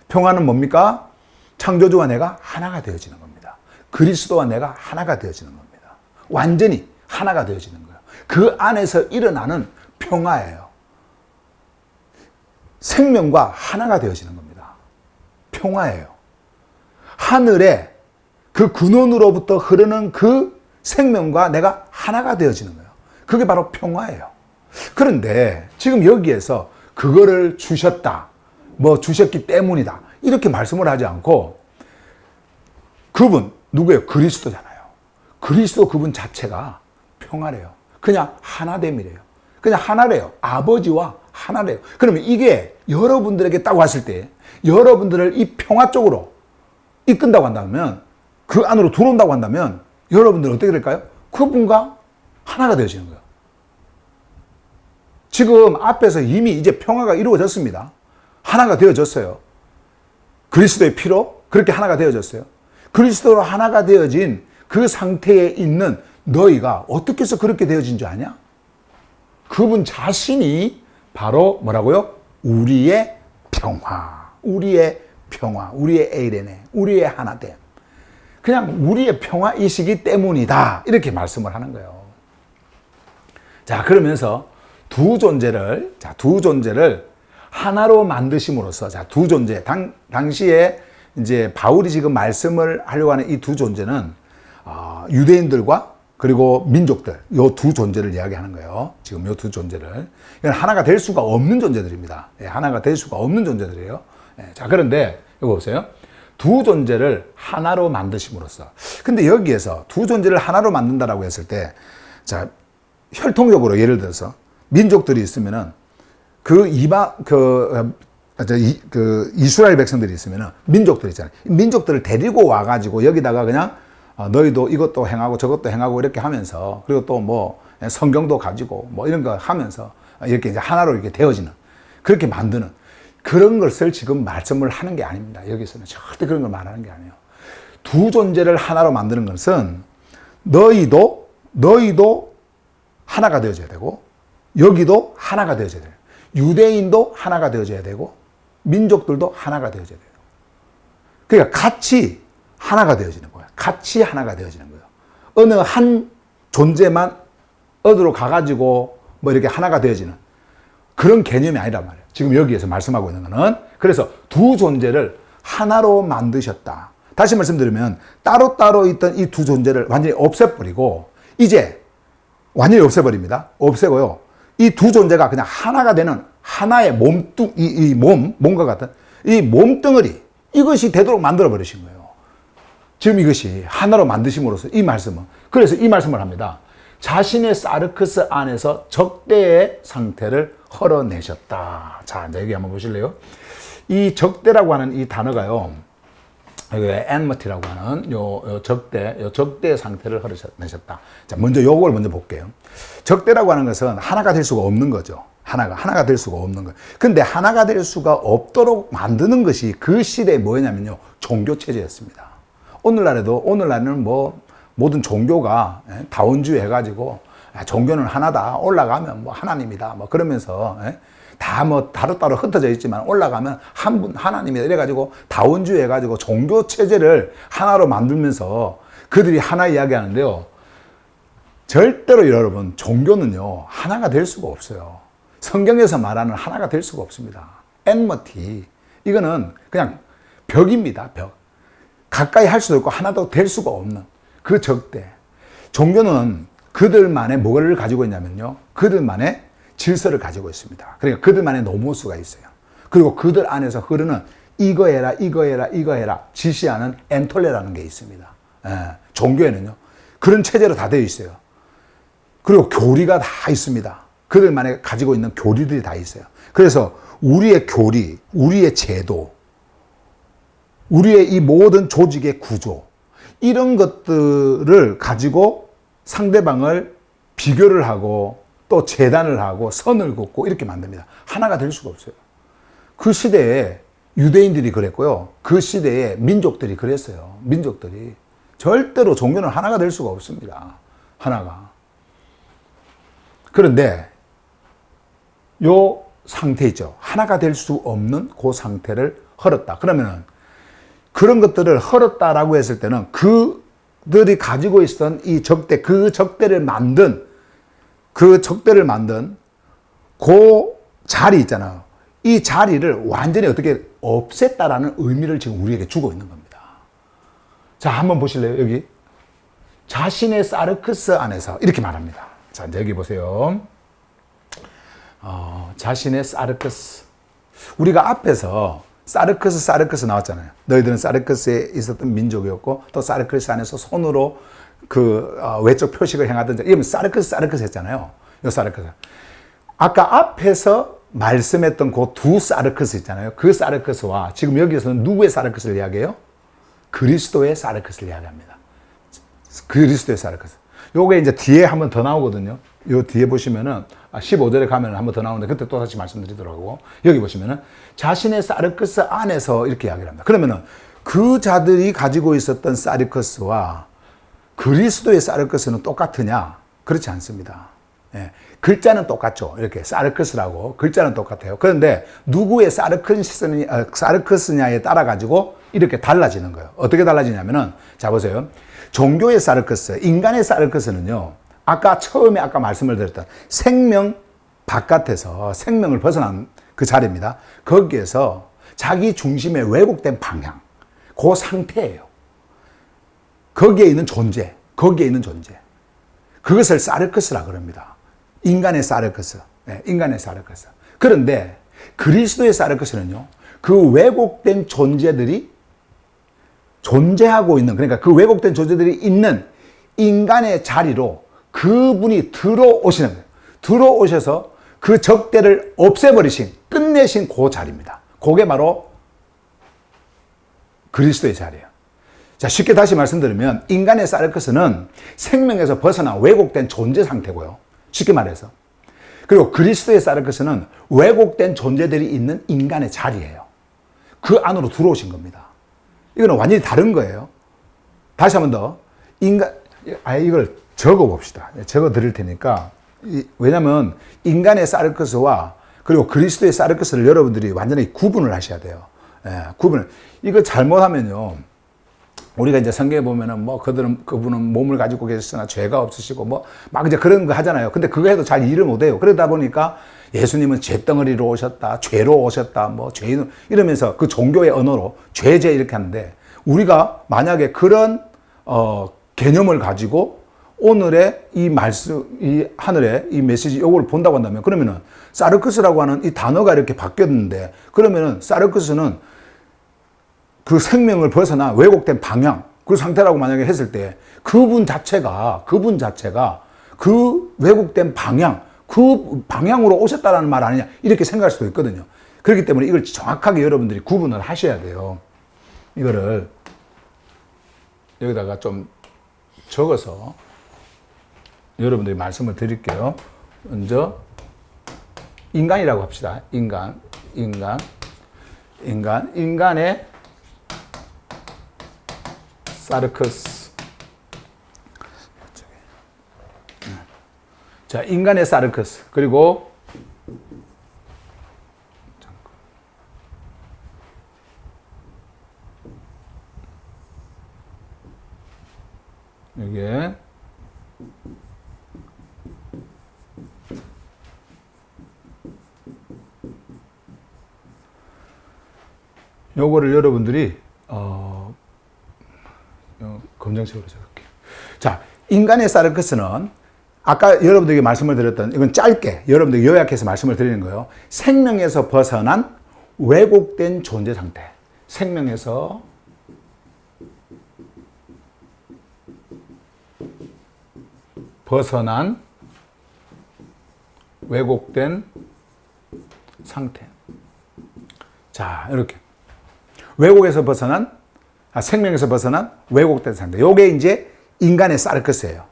[SPEAKER 1] 평화는 뭡니까? 창조주와 내가 하나가 되어지는 겁니다. 그리스도와 내가 하나가 되어지는 겁니다. 완전히 하나가 되어지는 거예요. 그 안에서 일어나는 평화예요. 생명과 하나가 되어지는 겁니다. 평화예요. 하늘에 그 근원으로부터 흐르는 그 생명과 내가 하나가 되어지는 거예요. 그게 바로 평화예요. 그런데 지금 여기에서 그거를 주셨다, 뭐 주셨기 때문이다, 이렇게 말씀을 하지 않고 그분 누구예요? 그리스도잖아요. 그리스도 그분 자체가 평화래요. 그냥 하나됨이래요. 그냥 하나래요. 아버지와 하나래요. 그러면 이게 여러분들에게 딱 왔을 때 여러분들을 이 평화 쪽으로 이끈다고 한다면, 그 안으로 들어온다고 한다면 여러분들은 어떻게 될까요? 그분과 하나가 되어지는 거예요. 지금 앞에서 이미 이제 평화가 이루어졌습니다. 하나가 되어졌어요. 그리스도의 피로 그렇게 하나가 되어졌어요. 그리스도로 하나가 되어진 그 상태에 있는 너희가 어떻게 해서 그렇게 되어진 줄 아냐? 그분 자신이 바로 뭐라고요? 우리의 평화, 우리의 평화, 우리의 에이레네, 우리의 하나됨. 그냥 우리의 평화이시기 때문이다. 이렇게 말씀을 하는 거예요. 자, 그러면서 두 존재를 하나로 만드심으로써, 자, 두 존재, 당시에 이제 바울이 지금 말씀을 하려고 하는 이 두 존재는 유대인들과 그리고 민족들, 요 두 존재를 이야기하는 거예요. 지금 요 두 존재를. 이건 하나가 될 수가 없는 존재들입니다. 예, 하나가 될 수가 없는 존재들이에요. 예, 자, 그런데 이거 보세요. 두 존재를 하나로 만드심으로써. 근데 여기에서 두 존재를 하나로 만든다라고 했을 때, 자, 혈통적으로 예를 들어서 민족들이 있으면은 이스라엘 백성들이 있으면은 민족들 있잖아요. 민족들을 데리고 와가지고 여기다가 그냥 너희도 이것도 행하고 저것도 행하고 이렇게 하면서, 그리고 또 뭐 성경도 가지고 뭐 이런 거 하면서 이렇게 이제 하나로 이렇게 되어지는, 그렇게 만드는 그런 것을 지금 말씀을 하는 게 아닙니다. 여기서는 절대 그런 걸 말하는 게 아니에요. 두 존재를 하나로 만드는 것은 너희도 하나가 되어져야 되고, 여기도 하나가 되어져야 돼요. 유대인도 하나가 되어져야 되고, 민족들도 하나가 되어져야 돼요. 그러니까 같이 하나가 되어지는 거예요. 같이 하나가 되어지는 거예요. 어느 한 존재만 어디로 가가지고 뭐 이렇게 하나가 되어지는 그런 개념이 아니란 말이에요. 지금 여기에서 말씀하고 있는 거는, 그래서 두 존재를 하나로 만드셨다. 다시 말씀드리면 따로따로 있던 이 두 존재를 완전히 없애버리고, 이제 완전히 없애버립니다. 없애고요. 이 두 존재가 그냥 하나가 되는 하나의 몸과 같은 이 몸뚱어리, 이것이 되도록 만들어 버리신 거예요. 지금 이것이 하나로 만드심으로써 이 말씀은, 그래서 이 말씀을 합니다. 자신의 사르크스 안에서 적대의 상태를 헐어내셨다. 자, 이제 여기 한번 보실래요? 이 적대라고 하는 이 단어가요, enmity라고 하는 요 적대 상태를 헐어내셨다. 자, 먼저 요걸 먼저 볼게요. 적대라고 하는 것은 하나가 될 수가 없는 거죠. 하나가 될 수가 없는 거예요. 근데 하나가 될 수가 없도록 만드는 것이 그 시대에 뭐냐면요, 종교체제였습니다. 오늘날에는 뭐 모든 종교가 다원주의 해가지고 종교는 하나다, 올라가면 뭐 하나님이다, 뭐 그러면서 다 뭐 따로따로 흩어져 있지만 올라가면 한 분 하나님이다 이래가지고 다원주의 해가지고 종교 체제를 하나로 만들면서 그들이 하나 이야기하는데요, 절대로 여러분, 종교는요 하나가 될 수가 없어요. 성경에서 말하는 하나가 될 수가 없습니다. enmity, 이거는 그냥 벽입니다. 벽. 가까이 할 수도 있고 하나도 될 수가 없는 그 적대. 종교는 그들만의 뭐를 가지고 있냐면요, 그들만의 질서를 가지고 있습니다. 그러니까 그들만의 노무수가 있어요. 그리고 그들 안에서 흐르는 이거 해라 지시하는 엔톨레라는 게 있습니다. 예, 종교에는요 그런 체제로 다 되어 있어요. 그리고 교리가 다 있습니다. 그들만이 가지고 있는 교리들이 다 있어요. 그래서 우리의 교리, 우리의 제도, 우리의 이 모든 조직의 구조, 이런 것들을 가지고 상대방을 비교를 하고 또 재단을 하고 선을 긋고 이렇게 만듭니다. 하나가 될 수가 없어요. 그 시대에 유대인들이 그랬고요. 그 시대에 민족들이 그랬어요. 민족들이. 절대로 종교는 하나가 될 수가 없습니다. 하나가. 그런데 요 상태 있죠. 하나가 될 수 없는 그 상태를 헐었다. 그러면은 그런 것들을 헐었다라고 했을 때는 그들이 가지고 있었던 이 적대, 그 적대를 만든 그 자리 있잖아요. 이 자리를 완전히 어떻게 없앴다라는 의미를 지금 우리에게 주고 있는 겁니다. 자, 한번 보실래요? 여기. 자신의 사르크스 안에서 이렇게 말합니다. 자, 여기 보세요. 자신의 사르크스. 우리가 앞에서 사르크스 나왔잖아요. 너희들은 사르크스에 있었던 민족이었고 또 사르크스 안에서 손으로 그 외적 표식을 행하던 자. 이러면 사르크스 했잖아요. 요 사르크스. 아까 앞에서 말씀했던 그 두 사르크스 있잖아요. 그 사르크스와 지금 여기서는 누구의 사르크스를 이야기해요? 그리스도의 사르크스를 이야기합니다. 그리스도의 사르크스. 요게 이제 뒤에 한번 더 나오거든요. 요 뒤에 보시면은 15절에 가면 한번 더 나오는데 그때 또 다시 말씀드리더라고. 여기 보시면은 자신의 사르크스 안에서 이렇게 이야기를 합니다. 그러면은 그 자들이 가지고 있었던 사르크스와 그리스도의 사르크스는 똑같으냐? 그렇지 않습니다. 예. 글자는 똑같죠. 이렇게 사르크스라고 글자는 똑같아요. 그런데 누구의 사르크스냐에 따라 가지고 이렇게 달라지는 거예요. 어떻게 달라지냐면은 자 보세요. 종교의 사르크스, 인간의 사르크스는요. 아까 말씀을 드렸던 생명 바깥에서 생명을 벗어난 그 자리입니다. 거기에서 자기 중심의 왜곡된 방향, 그 상태예요. 거기에 있는 존재. 그것을 사르크스라 그럽니다. 인간의 사르크스. 네, 인간의 사르크스. 그런데 그리스도의 사르크스는요. 그 왜곡된 존재들이 존재하고 있는, 그러니까 그 왜곡된 존재들이 있는 인간의 자리로 그분이 들어오시는 거예요. 들어오셔서 그 적대를 없애버리신, 끝내신 그 자리입니다. 그게 바로 그리스도의 자리예요. 자, 쉽게 다시 말씀드리면 인간의 사르크스는 생명에서 벗어난 왜곡된 존재 상태고요. 쉽게 말해서. 그리고 그리스도의 사르크스는 왜곡된 존재들이 있는 인간의 자리예요. 그 안으로 들어오신 겁니다. 이거는 완전히 다른 거예요. 다시 한 번 더. 이걸 적어 봅시다. 적어 드릴 테니까. 왜냐면 인간의 사르크스와 그리고 그리스도의 사르크스를 여러분들이 완전히 구분을 하셔야 돼요. 예, 구분을. 이거 잘못하면요. 우리가 이제 성경에 보면은 그분은 몸을 가지고 계셨으나 죄가 없으시고 막 이제 그런 거 하잖아요. 근데 그거 해도 잘 이해를 못 해요. 그러다 보니까 예수님은 죄덩어리로 오셨다, 죄로 오셨다, 죄인, 이러면서 그 종교의 언어로 죄 이렇게 하는데 우리가 만약에 그런, 개념을 가지고 오늘의 이 말씀, 이 하늘의 이 메시지 요거를 본다고 한다면 그러면은 사르크스라고 하는 이 단어가 이렇게 바뀌었는데 그러면은 사르크스는 그 생명을 벗어나 왜곡된 방향, 그 상태라고 만약에 했을 때 그분 자체가 그 왜곡된 방향, 그 방향으로 오셨다라는 말 아니냐 이렇게 생각할 수도 있거든요. 그렇기 때문에 이걸 정확하게 여러분들이 구분을 하셔야 돼요. 이거를 여기다가 좀 적어서 여러분들이 말씀을 드릴게요. 먼저 인간이라고 합시다. 인간의 사르크스. 자, 인간의 사르크스. 그리고 여기에 요거를 여러분들이 검정색으로 적을게요. 자, 인간의 사르크스는 아까 여러분들에게 말씀을 드렸던 이건 짧게 여러분들에게 요약해서 말씀을 드리는 거예요. 생명에서 벗어난 왜곡된 존재 상태. 생명에서 벗어난 왜곡된 상태. 자, 이렇게. 왜곡에서 벗어난, 생명에서 벗어난 왜곡된 상태. 요게 이제 인간의 사르크스예요.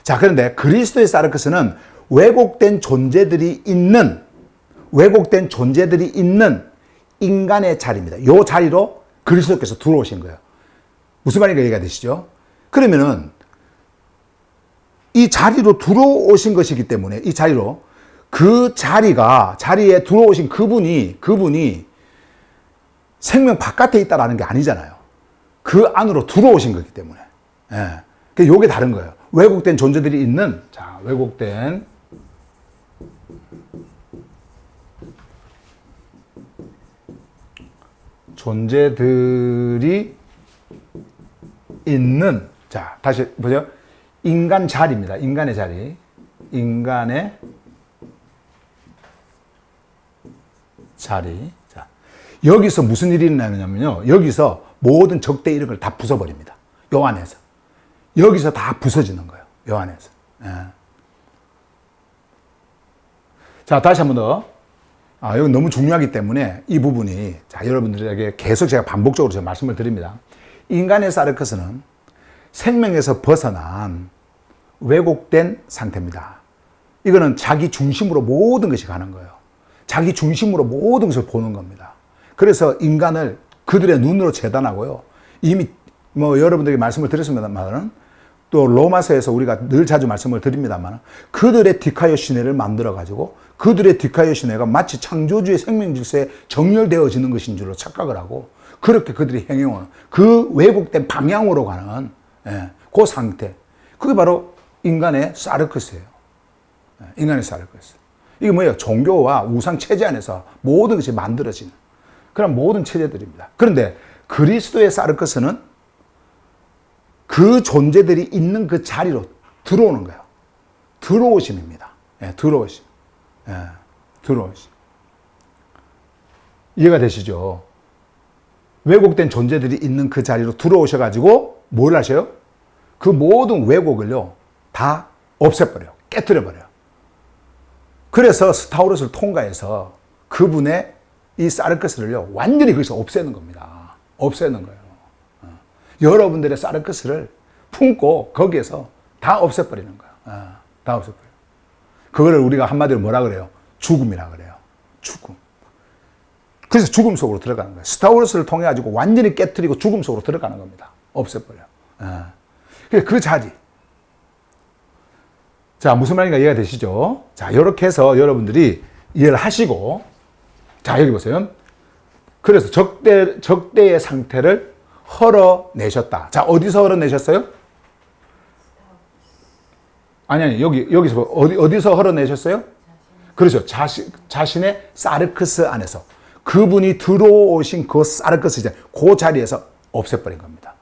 [SPEAKER 1] 자, 그런데 그리스도의 사르크스는 왜곡된 존재들이 있는 인간의 자리입니다. 요 자리로 그리스도께서 들어오신 거예요. 무슨 말인가 이해가 되시죠? 그러면은 이 자리로 들어오신 것이기 때문에 이 자리로 자리에 들어오신 그분이 생명 바깥에 있다라는 게 아니잖아요. 그 안으로 들어오신 거기 때문에. 예. 요게 다른 거예요. 왜곡된 존재들이 있는, 자, 왜곡된 존재들이 있는, 자, 다시 보세요. 인간 자리입니다. 인간의 자리. 인간의 자리. 자, 여기서 무슨 일이 일어나냐면요. 여기서 모든 적대 이런 걸 다 부숴버립니다. 요 안에서. 여기서 다 부서지는 거예요. 요 안에서. 예. 자, 다시 한 번 더. 이건 너무 중요하기 때문에 이 부분이, 자, 여러분들에게 계속 제가 반복적으로 제가 말씀을 드립니다. 인간의 사르크스는 생명에서 벗어난 왜곡된 상태입니다. 이거는 자기 중심으로 모든 것이 가는 거예요. 자기 중심으로 모든 것을 보는 겁니다. 그래서 인간을 그들의 눈으로 재단하고요. 이미 여러분들에게 말씀을 드렸습니다만, 또 로마서에서 우리가 늘 자주 말씀을 드립니다만, 그들의 디카이오 시내를 만들어 가지고 그들의 디카이오 시내가 마치 창조주의 생명 질서에 정렬되어지는 것인 줄로 착각을 하고, 그렇게 그들이 행해오는 그 왜곡된 방향으로 가는, 그 상태, 그게 바로 인간의 사르크스예요. 인간의 사르크스. 이게 뭐예요? 종교와 우상 체제 안에서 모든 것이 만들어지는 그런 모든 체제들입니다. 그런데 그리스도의 사르크스는 그 존재들이 있는 그 자리로 들어오는 거예요. 들어오심입니다. 들어오심. 들어오심. 이해가 되시죠? 왜곡된 존재들이 있는 그 자리로 들어오셔가지고 뭘 하셔요? 그 모든 왜곡을요, 다 없애버려요. 깨뜨려버려요. 그래서 스타우로스를 통과해서 그분의 이 사르크스를요, 완전히 거기서 없애는 겁니다. 없애는 거예요. 여러분들의 사르크스를 품고 거기에서 다 없애버리는 거예요. 다 없애버려요. 그거를 우리가 한마디로 뭐라 그래요? 죽음이라 그래요. 죽음. 그래서 죽음 속으로 들어가는 거예요. 스타우로스를 통해 가지고 완전히 깨뜨리고 죽음 속으로 들어가는 겁니다. 없애버려요. 그 자리. 자, 무슨 말인가 이해가 되시죠? 자, 이렇게 해서 여러분들이 이해를 하시고, 자, 여기 보세요. 그래서 적대의 상태를 헐어내셨다. 자, 어디서 헐어내셨어요? 아니, 여기서, 어디서 헐어내셨어요? 그렇죠. 자신의 사르크스 안에서. 그분이 들어오신 그 사르크스, 그 자리에서 없애버린 겁니다.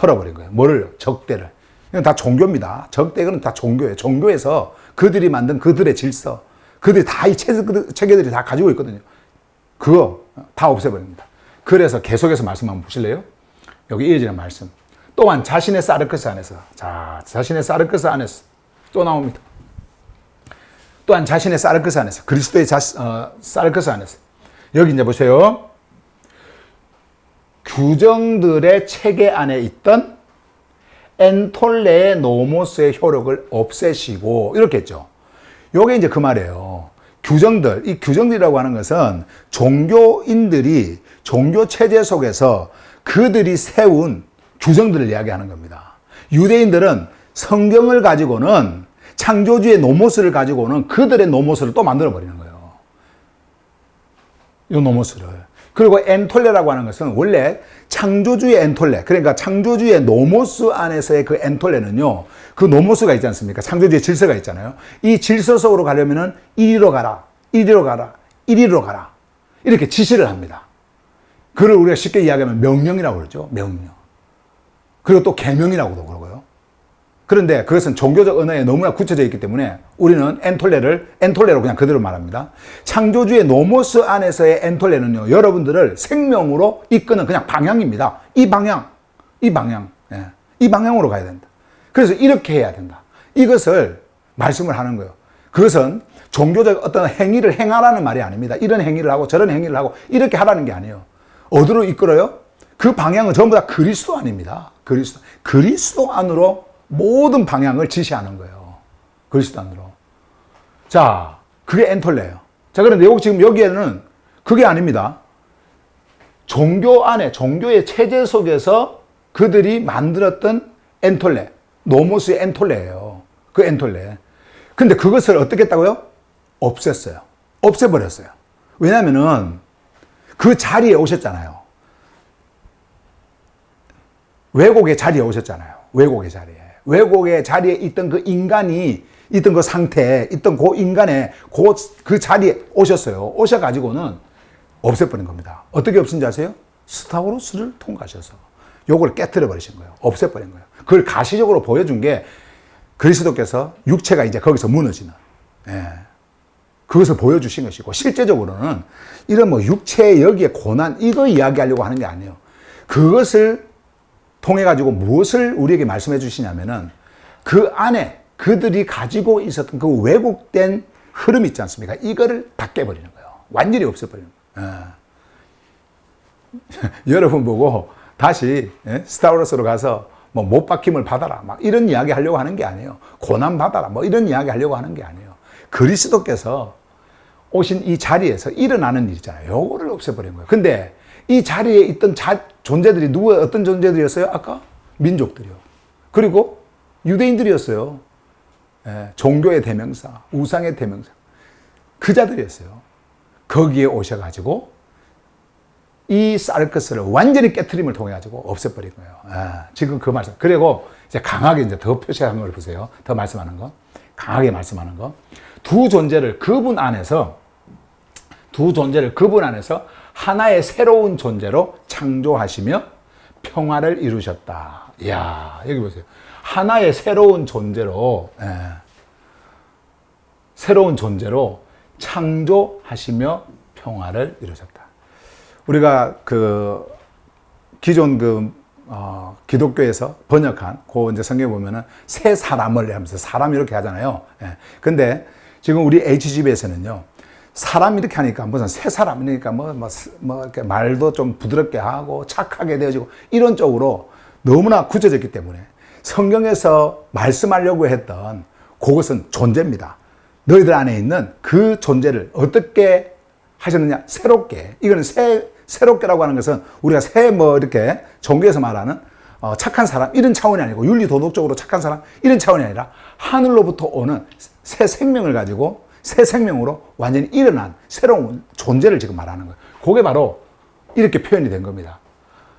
[SPEAKER 1] 헐어버린 거예요. 뭐를? 적대를. 이건 다 종교입니다. 적대는 다 종교예요. 종교에서 그들이 만든 그들의 질서, 그들이 다 이 체계들이 다 가지고 있거든요. 그거 다 없애버립니다. 그래서 계속해서 말씀 한번 보실래요? 여기 이어지는 말씀. 또한 자신의 사르크스 안에서. 자, 자신의 사르크스 안에서. 또 나옵니다. 또한 자신의 사르크스 안에서. 그리스도의 사르크스 안에서. 여기 이제 보세요. 규정들의 체계 안에 있던 엔톨레의 노모스의 효력을 없애시고, 이렇게 했죠. 요게 이제 그 말이에요. 이 규정들이라고 하는 것은 종교인들이 종교 체제 속에서 그들이 세운 규정들을 이야기하는 겁니다. 유대인들은 성경을 가지고는, 창조주의 노모스를 가지고는 그들의 노모스를 또 만들어 버리는 거예요. 이 노모스를. 그리고 엔톨레라고 하는 것은 원래 창조주의 엔톨레, 그러니까 창조주의 노모스 안에서의 그 엔톨레는요, 그 노모스가 있지 않습니까? 창조주의 질서가 있잖아요. 이 질서 속으로 가려면은 이리로 가라, 이리로 가라, 이리로 가라. 이렇게 지시를 합니다. 그걸 우리가 쉽게 이야기하면 명령이라고 그러죠. 명령. 그리고 또 계명이라고도 그러고요. 그런데 그것은 종교적 언어에 너무나 굳혀져 있기 때문에 우리는 엔톨레로 그냥 그대로 말합니다. 창조주의 노모스 안에서의 엔톨레는요, 여러분들을 생명으로 이끄는 그냥 방향입니다. 이 방향. 예. 이 방향으로 가야 된다. 그래서 이렇게 해야 된다. 이것을 말씀을 하는 거예요. 그것은 종교적 어떤 행위를 행하라는 말이 아닙니다. 이런 행위를 하고 저런 행위를 하고 이렇게 하라는 게 아니에요. 어디로 이끌어요? 그 방향은 전부 다 그리스도 안입니다. 그리스도 안으로 모든 방향을 지시하는 거예요. 그리스도 안으로. 자, 그게 엔톨레예요. 자, 그런데 지금 여기에는 그게 아닙니다. 종교 안에, 종교의 체제 속에서 그들이 만들었던 엔톨레, 노모스의 엔톨레예요. 그 엔톨레. 근데 그것을 어떻게 했다고요? 없앴어요. 없애버렸어요. 왜냐면은 그 자리에 오셨잖아요. 왜곡의 자리에 오셨잖아요. 왜곡의 자리에. 왜곡의 자리에 있던 그 인간이 있던 그 상태에 있던 그 인간의 그 자리에 오셨어요. 오셔가지고는 없애버린 겁니다. 어떻게 없앤지 아세요? 스타우로스를 통과하셔서 요걸 깨뜨려 버리신 거예요. 없애버린 거예요. 그걸 가시적으로 보여준 게 그리스도께서 육체가 이제 거기서 무너지는, 그것을 보여주신 것이고, 실제적으로는 이런 뭐 육체의 여기에 고난, 이거 이야기하려고 하는 게 아니에요. 그것을 통해가지고 무엇을 우리에게 말씀해 주시냐면은 그 안에 그들이 가지고 있었던 그 왜곡된 흐름 있지 않습니까? 이거를 다 깨버리는 거예요. 완전히 없애버리는 거예요. 여러분 보고 다시 스타워러스로 가서 뭐 못 박힘을 받아라 막 이런 이야기 하려고 하는 게 아니에요. 고난 받아라 뭐 이런 이야기 하려고 하는 게 아니에요. 그리스도께서 오신 이 자리에서 일어나는 일이잖아요. 요거를 없애버린 거예요. 근데 이 자리에 있던 존재들이 어떤 존재들이었어요? 아까 민족들이요. 그리고 유대인들이었어요. 종교의 대명사, 우상의 대명사. 그 자들이었어요. 거기에 오셔가지고 이 사르크스를 완전히 깨트림을 통해 가지고 없애버린 거예요. 지금 그 말씀. 그리고 이제 강하게 이제 더 표시한 걸 보세요. 더 말씀하는 거. 강하게 말씀하는 거. 두 존재를 그분 안에서 하나의 새로운 존재로 창조하시며 평화를 이루셨다. 이야, 여기 보세요. 하나의 새로운 존재로 창조하시며 평화를 이루셨다. 우리가 기존 기독교에서 번역한 이제 성경에 보면은 새 사람을 하면서 사람 이렇게 하잖아요. 근데 지금 우리 HGB에서는요, 사람 이렇게 하니까 무슨 새 사람이니까 이렇게 말도 좀 부드럽게 하고 착하게 되어지고 이런 쪽으로 너무나 굳혀졌기 때문에 성경에서 말씀하려고 했던 그것은 존재입니다. 너희들 안에 있는 그 존재를 어떻게 하셨느냐? 새롭게. 이거는 새롭게라고 하는 것은 우리가 이렇게 종교에서 말하는 착한 사람 이런 차원이 아니고 윤리 도덕적으로 착한 사람 이런 차원이 아니라 하늘로부터 오는 새 생명을 가지고 새 생명으로 완전히 일어난 새로운 존재를 지금 말하는 거예요. 그게 바로 이렇게 표현이 된 겁니다.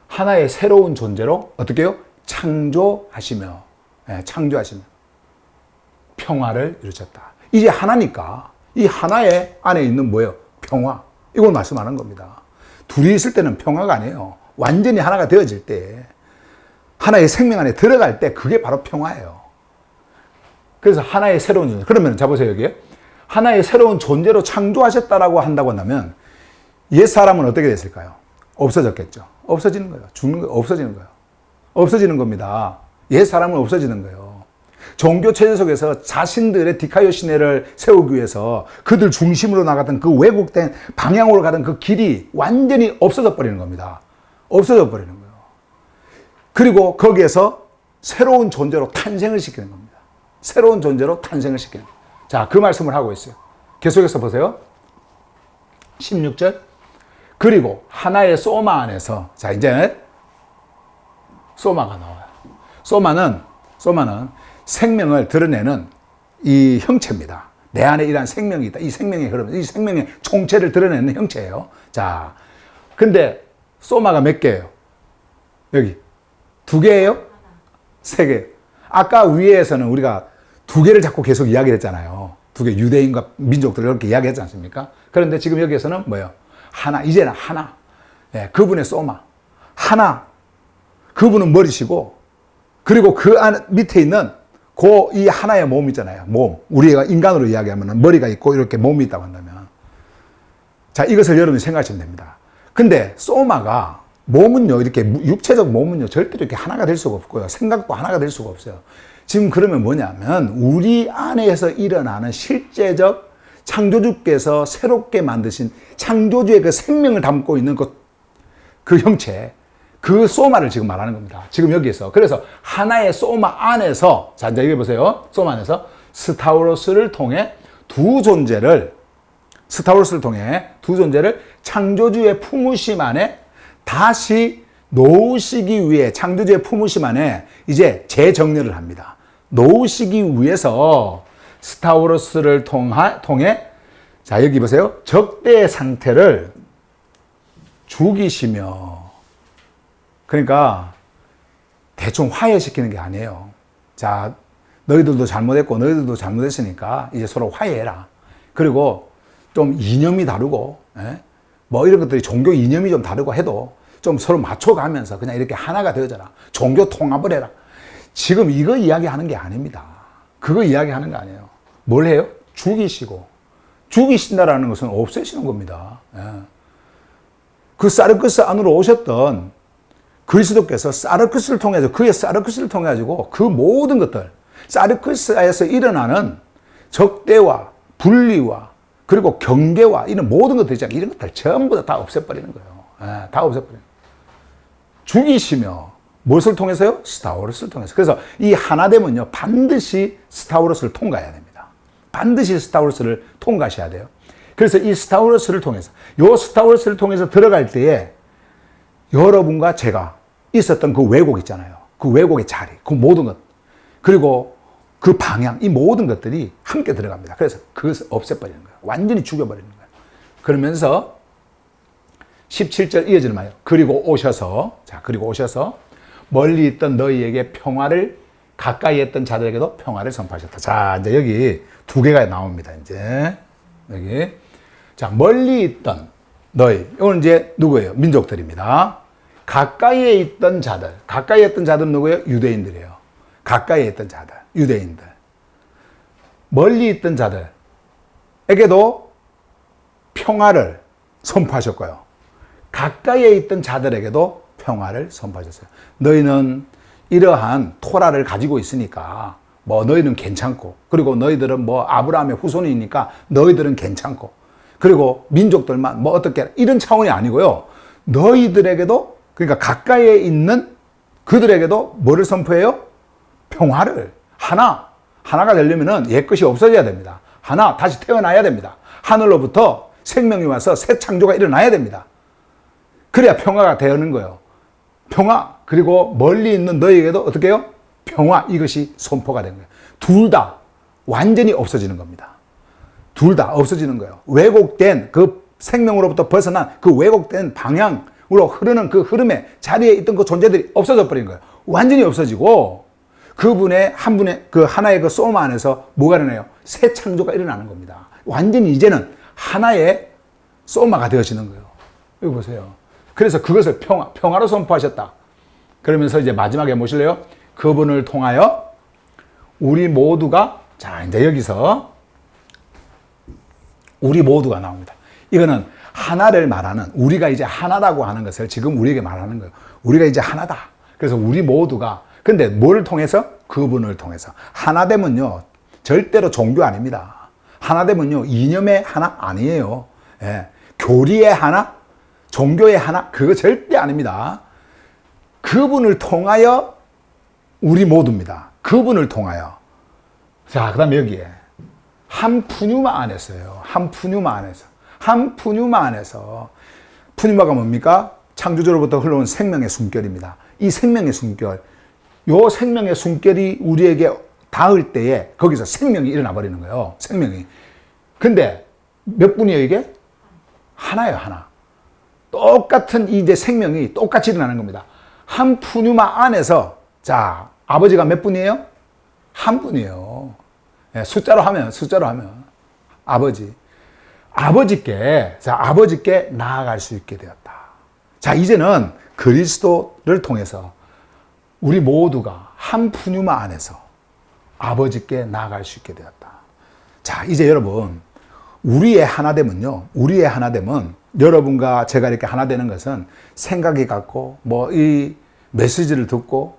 [SPEAKER 1] 하나의 새로운 존재로 어떻게 해요? 창조하시며 평화를 이루셨다. 이제 하나니까 이 하나의 안에 있는 뭐예요? 평화. 이걸 말씀하는 겁니다. 둘이 있을 때는 평화가 아니에요. 완전히 하나가 되어질 때, 하나의 생명 안에 들어갈 때 그게 바로 평화예요. 그래서 하나의 새로운 존재. 그러면 자보세요, 여기에. 하나의 새로운 존재로 창조하셨다라고 한다고 한다면 옛사람은 어떻게 됐을까요? 없어졌겠죠. 없어지는 거예요. 죽는 거예요. 없어지는 거예요. 없어지는 겁니다. 옛사람은 없어지는 거예요. 종교 체제 속에서 자신들의 디카이오 시내를 세우기 위해서 그들 중심으로 나갔던 그 왜곡된 방향으로 가던 그 길이 완전히 없어져 버리는 겁니다. 없어져 버리는 거예요. 그리고 거기에서 새로운 존재로 탄생을 시키는 겁니다. 새로운 존재로 탄생을 시키는 거예요. 자, 그 말씀을 하고 있어요. 계속해서 보세요. 16절. 그리고 하나의 소마 안에서, 자, 이제 소마가 나와요. 소마는 생명을 드러내는 이 형체입니다. 내 안에 이러한 생명이 있다. 이 생명의 흐름, 이 생명의 총체를 드러내는 형체예요. 자, 근데 소마가 몇 개예요? 여기 2개예요? 3개. 아까 위에서는 우리가 2개를 자꾸 계속 이야기를 했잖아요. 2개, 유대인과 민족들 이렇게 이야기했지 않습니까? 그런데 지금 여기에서는 뭐예요? 하나, 이제는 하나. 그분의 소마. 하나. 그분은 머리시고, 그리고 그 밑에 있는 이 하나의 몸 있잖아요. 몸. 우리가 인간으로 이야기하면 머리가 있고 이렇게 몸이 있다고 한다면. 자, 이것을 여러분이 생각하시면 됩니다. 근데 소마가 몸은요, 이렇게 육체적 몸은요, 절대로 이렇게 하나가 될 수가 없고요. 생각도 하나가 될 수가 없어요. 지금 그러면 뭐냐면 우리 안에서 일어나는 실제적 창조주께서 새롭게 만드신 창조주의 그 생명을 담고 있는 그 형체, 그 소마를 지금 말하는 겁니다. 지금 여기에서. 그래서 하나의 소마 안에서, 자, 이제 여기 보세요. 소마 안에서 스타우로스를 통해 두 존재를 창조주의 품으심 안에 다시 놓으시기 위해, 창조주의 품으심 안에 이제 재정렬을 합니다. 놓으시기 위해서 스타우로스를 통해, 자, 여기 보세요. 적대의 상태를 죽이시며, 그러니까 대충 화해시키는 게 아니에요. 자, 너희들도 잘못했고 너희들도 잘못했으니까 이제 서로 화해해라. 그리고 좀 이념이 다르고, 뭐 이런 것들이 종교 이념이 좀 다르고 해도 좀 서로 맞춰가면서 그냥 이렇게 하나가 되어져라. 종교 통합을 해라. 지금 이거 이야기하는 게 아닙니다. 그거 이야기하는 거 아니에요. 뭘 해요? 죽이시고. 죽이신다라는 것은 없애시는 겁니다. 그 사르크스 안으로 오셨던 그리스도께서 사르크스를 통해서, 그의 사르크스를 통해 가지고 그 모든 것들, 사르크스에서 일어나는 적대와 분리와 그리고 경계와 이런 모든 것들 있잖아요. 이런 것들 전부 다 없애버리는 거예요. 다 없애버리는 거예요. 죽이시며 무엇을 통해서요? 스타우로스를 통해서. 그래서 이 하나됨은요, 반드시 스타우로스를 통과해야 됩니다. 반드시 스타우로스를 통과하셔야 돼요. 그래서 이 스타우로스를 통해서, 요 스타우로스를 통해서 들어갈 때에 여러분과 제가 있었던 그 왜곡 있잖아요. 그 왜곡의 자리, 그 모든 것, 그리고 그 방향, 이 모든 것들이 함께 들어갑니다. 그래서 그것을 없애버리는 거예요. 완전히 죽여버리는 거예요. 그러면서 17절 이어지는 말이에요. 그리고 오셔서 멀리 있던 너희에게 평화를, 가까이 했던 자들에게도 평화를 선포하셨다. 자, 이제 여기 두 개가 나옵니다. 이제 여기, 자, 멀리 있던 너희, 이건 이제 누구예요? 민족들입니다. 가까이에 있던 자들, 가까이 했던 자들은 누구예요? 유대인들이에요. 가까이 했던 자들, 유대인들. 멀리 있던 자들에게도 평화를 선포하셨고요. 가까이에 있던 자들에게도 평화를 선포하셨어요. 너희는 이러한 토라를 가지고 있으니까 뭐 너희는 괜찮고, 그리고 너희들은 뭐 아브라함의 후손이니까 너희들은 괜찮고, 그리고 민족들만 뭐 어떻게, 이런 차원이 아니고요. 너희들에게도, 그러니까 가까이에 있는 그들에게도 뭐를 선포해요? 평화를. 하나가 되려면은 옛것이 없어져야 됩니다. 하나, 다시 태어나야 됩니다. 하늘로부터 생명이 와서 새 창조가 일어나야 됩니다. 그래야 평화가 되는 거예요. 평화. 그리고 멀리 있는 너희에게도 어떻게 해요? 평화. 이것이 선포가 되는 거예요. 둘 다 완전히 없어지는 겁니다. 둘 다 없어지는 거예요. 왜곡된 그 생명으로부터 벗어난 그 왜곡된 방향으로 흐르는 그 흐름의 자리에 있던 그 존재들이 없어져 버린 거예요. 완전히 없어지고, 그분의 한 분의 그 하나의 그 소마 안에서 뭐가 일어나요? 새 창조가 일어나는 겁니다. 완전히 이제는 하나의 소마가 되어지는 거예요. 여기 보세요. 그래서 그것을 평화로 선포하셨다. 그러면서 이제 마지막에 보실래요? 그분을 통하여 우리 모두가, 자, 이제 여기서 우리 모두가 나옵니다. 이거는 하나를 말하는, 우리가 이제 하나라고 하는 것을 지금 우리에게 말하는 거예요. 우리가 이제 하나다. 그래서 우리 모두가, 근데 뭘 통해서? 그분을 통해서. 하나됨은요, 절대로 종교 아닙니다. 하나됨은요, 이념의 하나 아니에요. 예. 교리의 하나, 종교의 하나, 그거 절대 아닙니다. 그분을 통하여 우리 모두입니다. 그분을 통하여. 자, 그 다음에 여기에 한 푸뉴마 안에서요. 한 푸뉴마 안에서. 한 푸뉴마 안에서. 푸뉴마가 뭡니까? 창조주로부터 흘러온 생명의 숨결입니다. 이 생명의 숨결, 요 생명의 숨결이 우리에게 닿을 때에 거기서 생명이 일어나 버리는 거예요. 생명이. 근데 몇 분이에요, 이게? 하나예요, 하나. 똑같은 이제 생명이 똑같이 일어나는 겁니다. 한 푸뉴마 안에서, 자, 아버지가 몇 분이에요? 한 분이에요. 예, 숫자로 하면 아버지께 나아갈 수 있게 되었다. 자, 이제는 그리스도를 통해서 우리 모두가 한 푸뉴마 안에서 아버지께 나아갈 수 있게 되었다. 자, 이제 여러분, 우리의 하나됨은 여러분과 제가 이렇게 하나 되는 것은 생각이 같고, 뭐 이 메시지를 듣고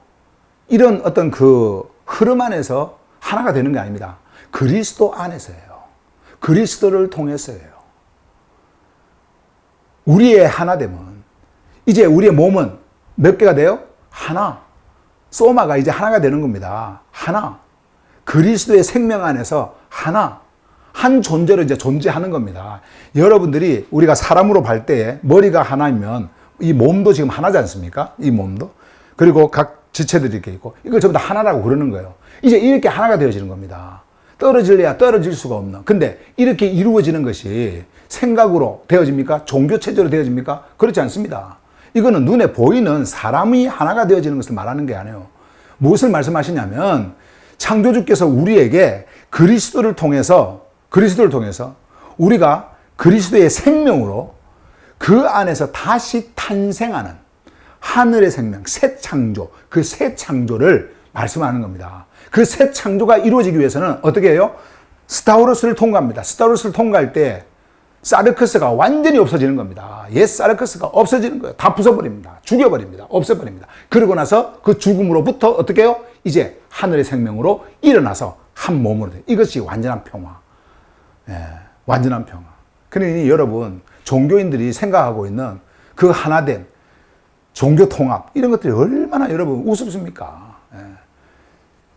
[SPEAKER 1] 이런 어떤 그 흐름 안에서 하나가 되는 게 아닙니다. 그리스도 안에서예요. 그리스도를 통해서예요. 우리의 하나됨은 이제 우리의 몸은 몇 개가 돼요? 하나. 소마가 이제 하나가 되는 겁니다. 하나. 그리스도의 생명 안에서 하나. 한 존재로 이제 존재하는 겁니다. 여러분들이 우리가 사람으로 볼 때에 머리가 하나이면 이 몸도 지금 하나지 않습니까? 이 몸도. 그리고 각 지체들이 이렇게 있고 이걸 전부 다 하나라고 그러는 거예요. 이제 이렇게 하나가 되어지는 겁니다. 떨어질래야 떨어질 수가 없는. 근데 이렇게 이루어지는 것이 생각으로 되어집니까? 종교체제로 되어집니까? 그렇지 않습니다. 이거는 눈에 보이는 사람이 하나가 되어지는 것을 말하는 게 아니에요. 무엇을 말씀하시냐면 창조주께서 우리에게 그리스도를 통해서 우리가 그리스도의 생명으로 그 안에서 다시 탄생하는 하늘의 생명, 새 창조, 그 새 창조를 말씀하는 겁니다. 그 새 창조가 이루어지기 위해서는 어떻게 해요? 스타우로스를 통과합니다. 스타우로스를 통과할 때 사르크스가 완전히 없어지는 겁니다. 옛 사르크스가 없어지는 거예요. 다 부숴버립니다. 죽여버립니다. 없애버립니다. 그러고 나서 그 죽음으로부터 어떻게 해요? 이제 하늘의 생명으로 일어나서 한 몸으로 돼요. 이것이 완전한 평화. 완전한 평화. 그러니 여러분, 종교인들이 생각하고 있는 그 하나된 종교 통합, 이런 것들이 얼마나 여러분 우습습니까?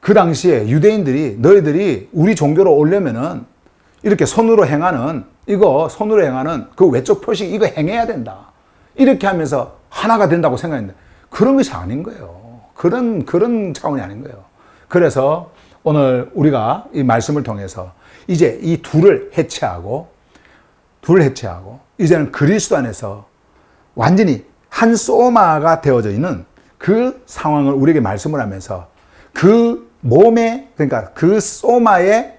[SPEAKER 1] 그 당시에 유대인들이 너희들이 우리 종교로 오려면은 이렇게 손으로 행하는 그 외적 표식 이거 행해야 된다. 이렇게 하면서 하나가 된다고 생각했는데 그런 것이 아닌 거예요. 그런 차원이 아닌 거예요. 그래서 오늘 우리가 이 말씀을 통해서 이제 이 둘을 해체하고 이제는 그리스도 안에서 완전히 한 소마가 되어져 있는 그 상황을 우리에게 말씀을 하면서 그 몸에, 그러니까 그 소마의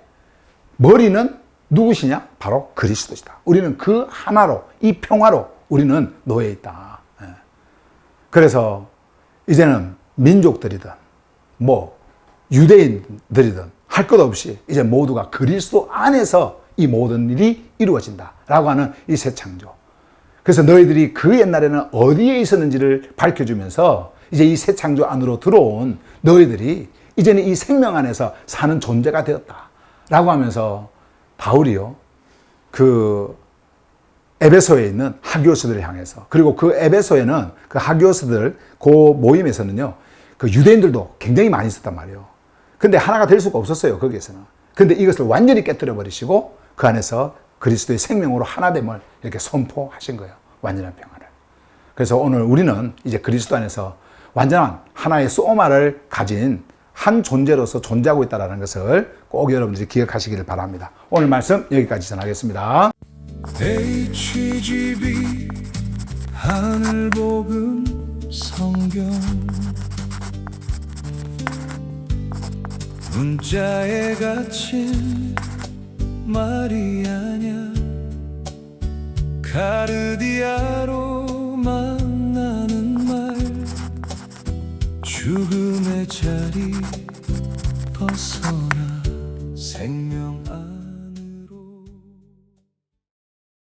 [SPEAKER 1] 머리는 누구시냐? 바로 그리스도시다. 우리는 그 하나로, 이 평화로 우리는 놓여 있다. 그래서 이제는 민족들이든 유대인들이든 할 것 없이 이제 모두가 그리스도 안에서 이 모든 일이 이루어진다라고 하는 이 새 창조. 그래서 너희들이 그 옛날에는 어디에 있었는지를 밝혀주면서 이제 이 새 창조 안으로 들어온 너희들이 이제는 이 생명 안에서 사는 존재가 되었다라고 하면서 바울이요, 그 에베소에 있는 하기오스들을 향해서, 그리고 그 에베소에는 그 하기오스들 그 모임에서는요, 그 유대인들도 굉장히 많이 있었단 말이에요. 근데 하나가 될 수가 없었어요, 거기에서는. 근데 이것을 완전히 깨뜨려 버리시고 그 안에서 그리스도의 생명으로 하나됨을 이렇게 선포하신 거예요. 완전한 평화를. 그래서 오늘 우리는 이제 그리스도 안에서 완전한 하나의 소마를 가진 한 존재로서 존재하고 있다는 것을 꼭 여러분들이 기억하시기를 바랍니다. 오늘 말씀 여기까지 전하겠습니다.
[SPEAKER 2] HGB 하늘복음 성경 문자에 갇힌 말이 아냐 가르디아로 만나는 말 죽음의 자리 벗어나